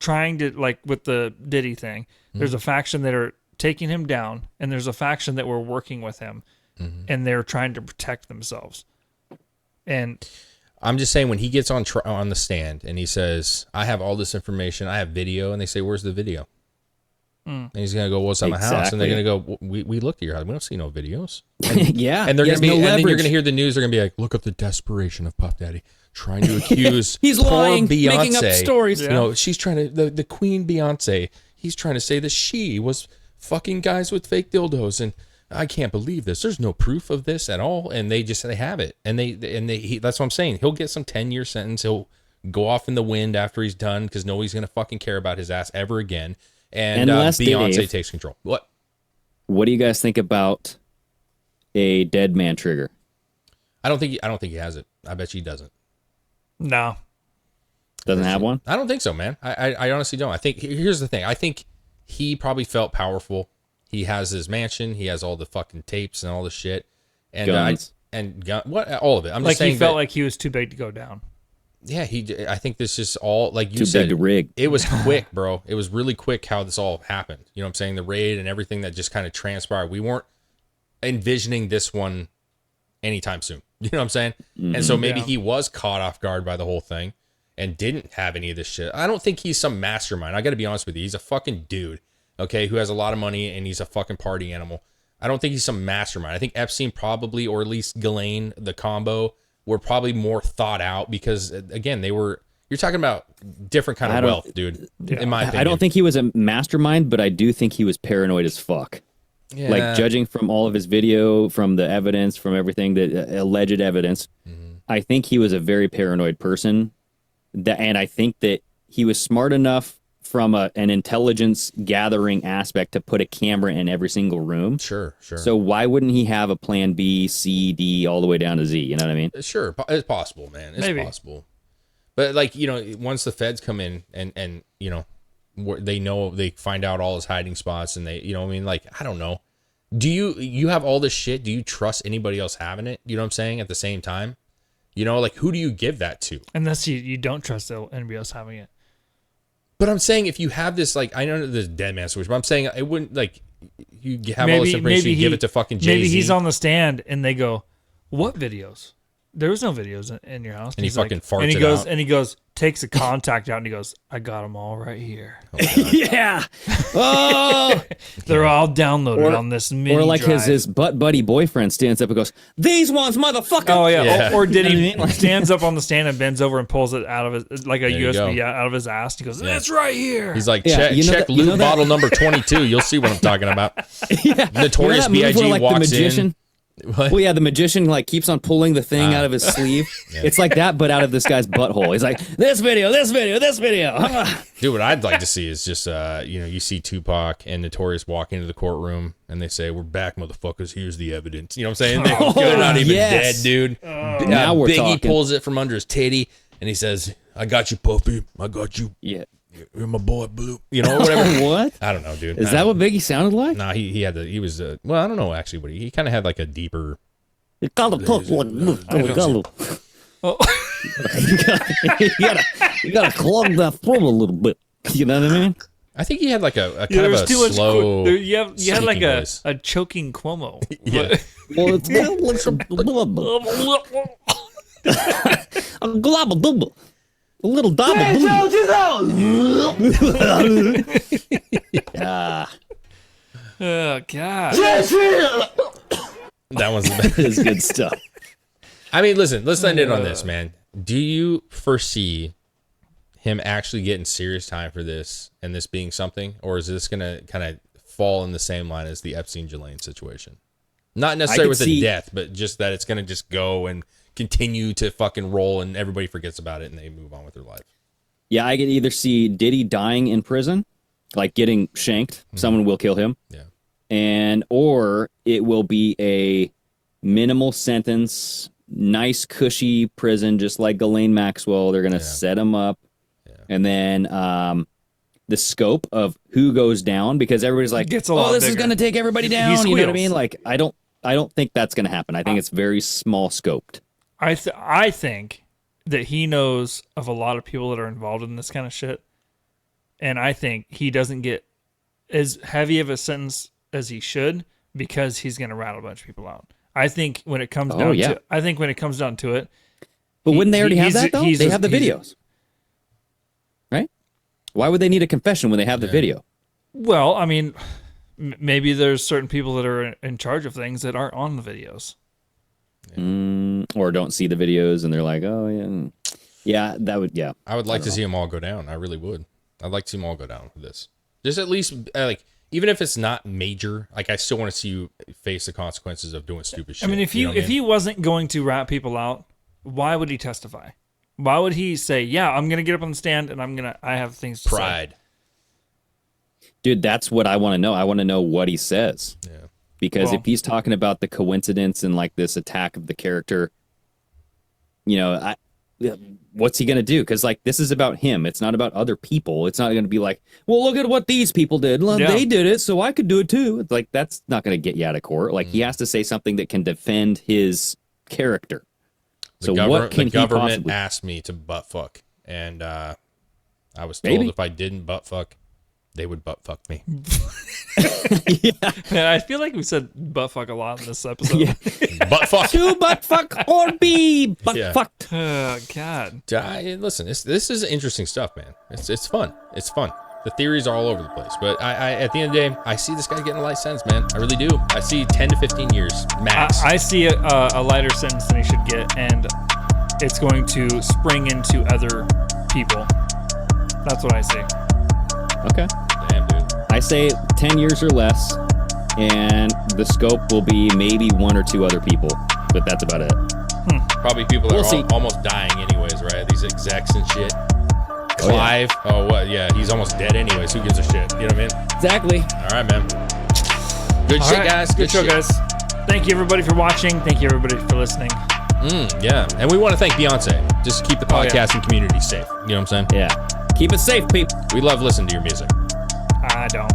trying to, like with the Diddy thing. Mm-hmm. There's a faction that are taking him down, and there's a faction that were working with him, Mm-hmm. and they're trying to protect themselves. And I'm just saying, when he gets on the stand and he says, I have all this information, I have video, and they say, where's the video? And he's going to go, what's on the house? And they're going to go, we looked at your house. We don't see no videos. Yeah. And they're he going to has be, no and then you're leverage. going to hear the news. They're going to be like, look up the desperation of Puff Daddy trying to accuse He's poor lying, Beyonce. making up stories. You know, she's trying to, the Queen Beyonce, he's trying to say that she was fucking guys with fake dildos. And I can't believe this. There's no proof of this at all. And they have it. And that's what I'm saying. He'll get some 10-year sentence. He'll go off in the wind after he's done because nobody's going to fucking care about his ass ever again. And Unless Beyonce Dave, takes control. What do you guys think about a dead man trigger? I don't think he has it. I bet you he doesn't. no, Doesn't have one? I don't think so, man. I honestly don't. I think here's the thing. I think he probably felt powerful. He has his mansion. He has all the fucking tapes and all the shit. And Guns. all of it. I'm like just saying he felt that- like he was too big to go down. Yeah, I think this is all, like you Too said, big to rig. It was quick, bro. It was really quick how this all happened. You know what I'm saying? The raid and everything that just kind of transpired. We weren't envisioning this one anytime soon. You know what I'm saying? And so maybe he was caught off guard by the whole thing and didn't have any of this shit. I don't think he's some mastermind. I got to be honest with you. He's a fucking dude, okay, who has a lot of money and he's a fucking party animal. I don't think he's some mastermind. I think Epstein probably, or at least Ghislaine, the combo, were probably more thought out because, again, you're talking about different kind of wealth, dude, in my opinion. I don't think he was a mastermind, but I do think he was paranoid as fuck. Yeah. Like, judging from all of his video, from the evidence, from everything, the alleged evidence, I think he was a very paranoid person. And I think that he was smart enough from an intelligence gathering aspect to put a camera in every single room. Sure. So why wouldn't he have a plan B, C, D, all the way down to Z? You know what I mean? Sure, it's possible, man. It's Maybe. possible. But, like, you know, once the feds come in and you know, they find out all his hiding spots and they, you know what I mean? Like, I don't know. Do you have all this shit? Do you trust anybody else having it? You know what I'm saying? At the same time? You know, like, who do you give that to? Unless you don't trust anybody else having it. But I'm saying, if you have this, like, I know this dead man switch, but I'm saying it wouldn't, like, you have all this information, you give it to fucking Jay-Z. Maybe he's on the stand and they go, "What videos? There was no videos in your house." And he he's like, fucking farts and he it goes, out. And he goes, takes a contact out and he goes, "I got them all right here. Yeah. Oh. They're all downloaded on this mini Or like drive." his butt buddy boyfriend stands up and goes, "These ones, motherfucker." Oh yeah. Yeah. Or did he stands up on the stand and bends over and pulls it out of his, like a There you USB go. out of his ass? He goes, "That's right here." He's like, Yeah, check you know check that- you know loot that- bottle number 22. You'll see what I'm talking about. Yeah. Notorious You know that move B.I.G. where, like, the walks magician, in. What? Well, yeah, the magician like keeps on pulling the thing out of his sleeve. It's like that, but out of this guy's butthole. He's like, this video. Dude, what I'd like to see is just, you know, you see Tupac and Notorious walk into the courtroom and they say, "We're back, motherfuckers. Here's the evidence." You know what I'm saying? They're not even yes. dead, dude. Now we're Biggie talking. pulls it from under his titty and he says, "I got you, Puffy. I got you. Yeah. You're my boy, Blue." You know, whatever. What? I don't know, dude. Is that what Biggie sounded like? Nah, he was, well, I don't know actually, but he kind of had like a deeper, You gotta talk like this. Oh. You gotta clog that throat a little bit. You know what I mean? I think he had like a kind Yeah, of there's a too much. slow. You had like sneaky voice. a choking Cuomo. Yeah. Well, it's not like some a globble dubble. A little double. Yeah. Oh God. That one's the best. That is good stuff. I mean, listen, let's end it on this, man. Do you foresee him actually getting serious time for this and this being something? Or is this going to kind of fall in the same line as the Epstein-Ghislaine situation? Not necessarily with the death, but just that it's going to just go and continue to fucking roll and everybody forgets about it and they move on with their life. Yeah, I can either see Diddy dying in prison, like getting shanked. Someone will kill him. Yeah. Or it will be a minimal sentence, nice cushy prison, just like Ghislaine Maxwell. They're gonna set him up, and then the scope of who goes down, because everybody's like, gets a lot this is bigger. gonna take everybody down. He You know what I mean? squeals. Like, I don't think that's gonna happen. I think it's very small scoped. I think that he knows of a lot of people that are involved in this kind of shit, and I think he doesn't get as heavy of a sentence as he should because he's going to rattle a bunch of people out. I think when it comes down to it, but wouldn't they already have that though? They have the he's- videos, right? Why would they need a confession when they have the video? Well, I mean, maybe there's certain people that are in charge of things that aren't on the videos. Or don't see the videos and they're like, oh yeah, that would I would like to see them all go down. I really would. I'd like to see them all go down with this. Just at least like, even if it's not major, like I still want to see you face the consequences of doing stupid shit. I mean, if he wasn't going to rat people out, why would he testify? Why would he say, "Yeah, I'm gonna get up on the stand and I have things to pride." say"? Dude, that's what I want to know. I want to know what he says. Yeah. Because if he's talking about the coincidence and like this attack of the character, you know, what's he going to do? Because like this is about him. It's not about other people. It's not going to be like, well, look at what these people did. Well, they did it, so I could do it too. It's like, that's not going to get you out of court. Like he has to say something that can defend his character. So what can the government he possibly asked me to butt fuck, and I was told if I didn't butt fuck, they would butt fuck me. Man, I feel like we said butt fuck a lot in this episode. Butt fuck. To butt fuck or be butt fucked. Oh God. Listen, this is interesting stuff, man. It's fun. It's fun. The theories are all over the place, but I at the end of the day, I see this guy getting a light sentence, man. I really do. I see 10 to 15 years max. I see a lighter sentence than he should get, and it's going to spring into other people. That's what I see. Okay. Damn, dude. I say 10 years or less, and the scope will be maybe one or two other people, but that's about it. Probably people that We'll are almost dying anyways, right? These execs and shit. Clive, what? Yeah, he's almost dead anyways. Who gives a shit? You know what I mean? Exactly. All right, man. Good shit, guys. Good show, guys. Thank you, everybody, for watching. Thank you, everybody, for listening. Yeah, and we want to thank Beyonce. Just keep the podcasting community safe. You know what I'm saying? Yeah. Keep it safe, people. We love listening to your music. I don't.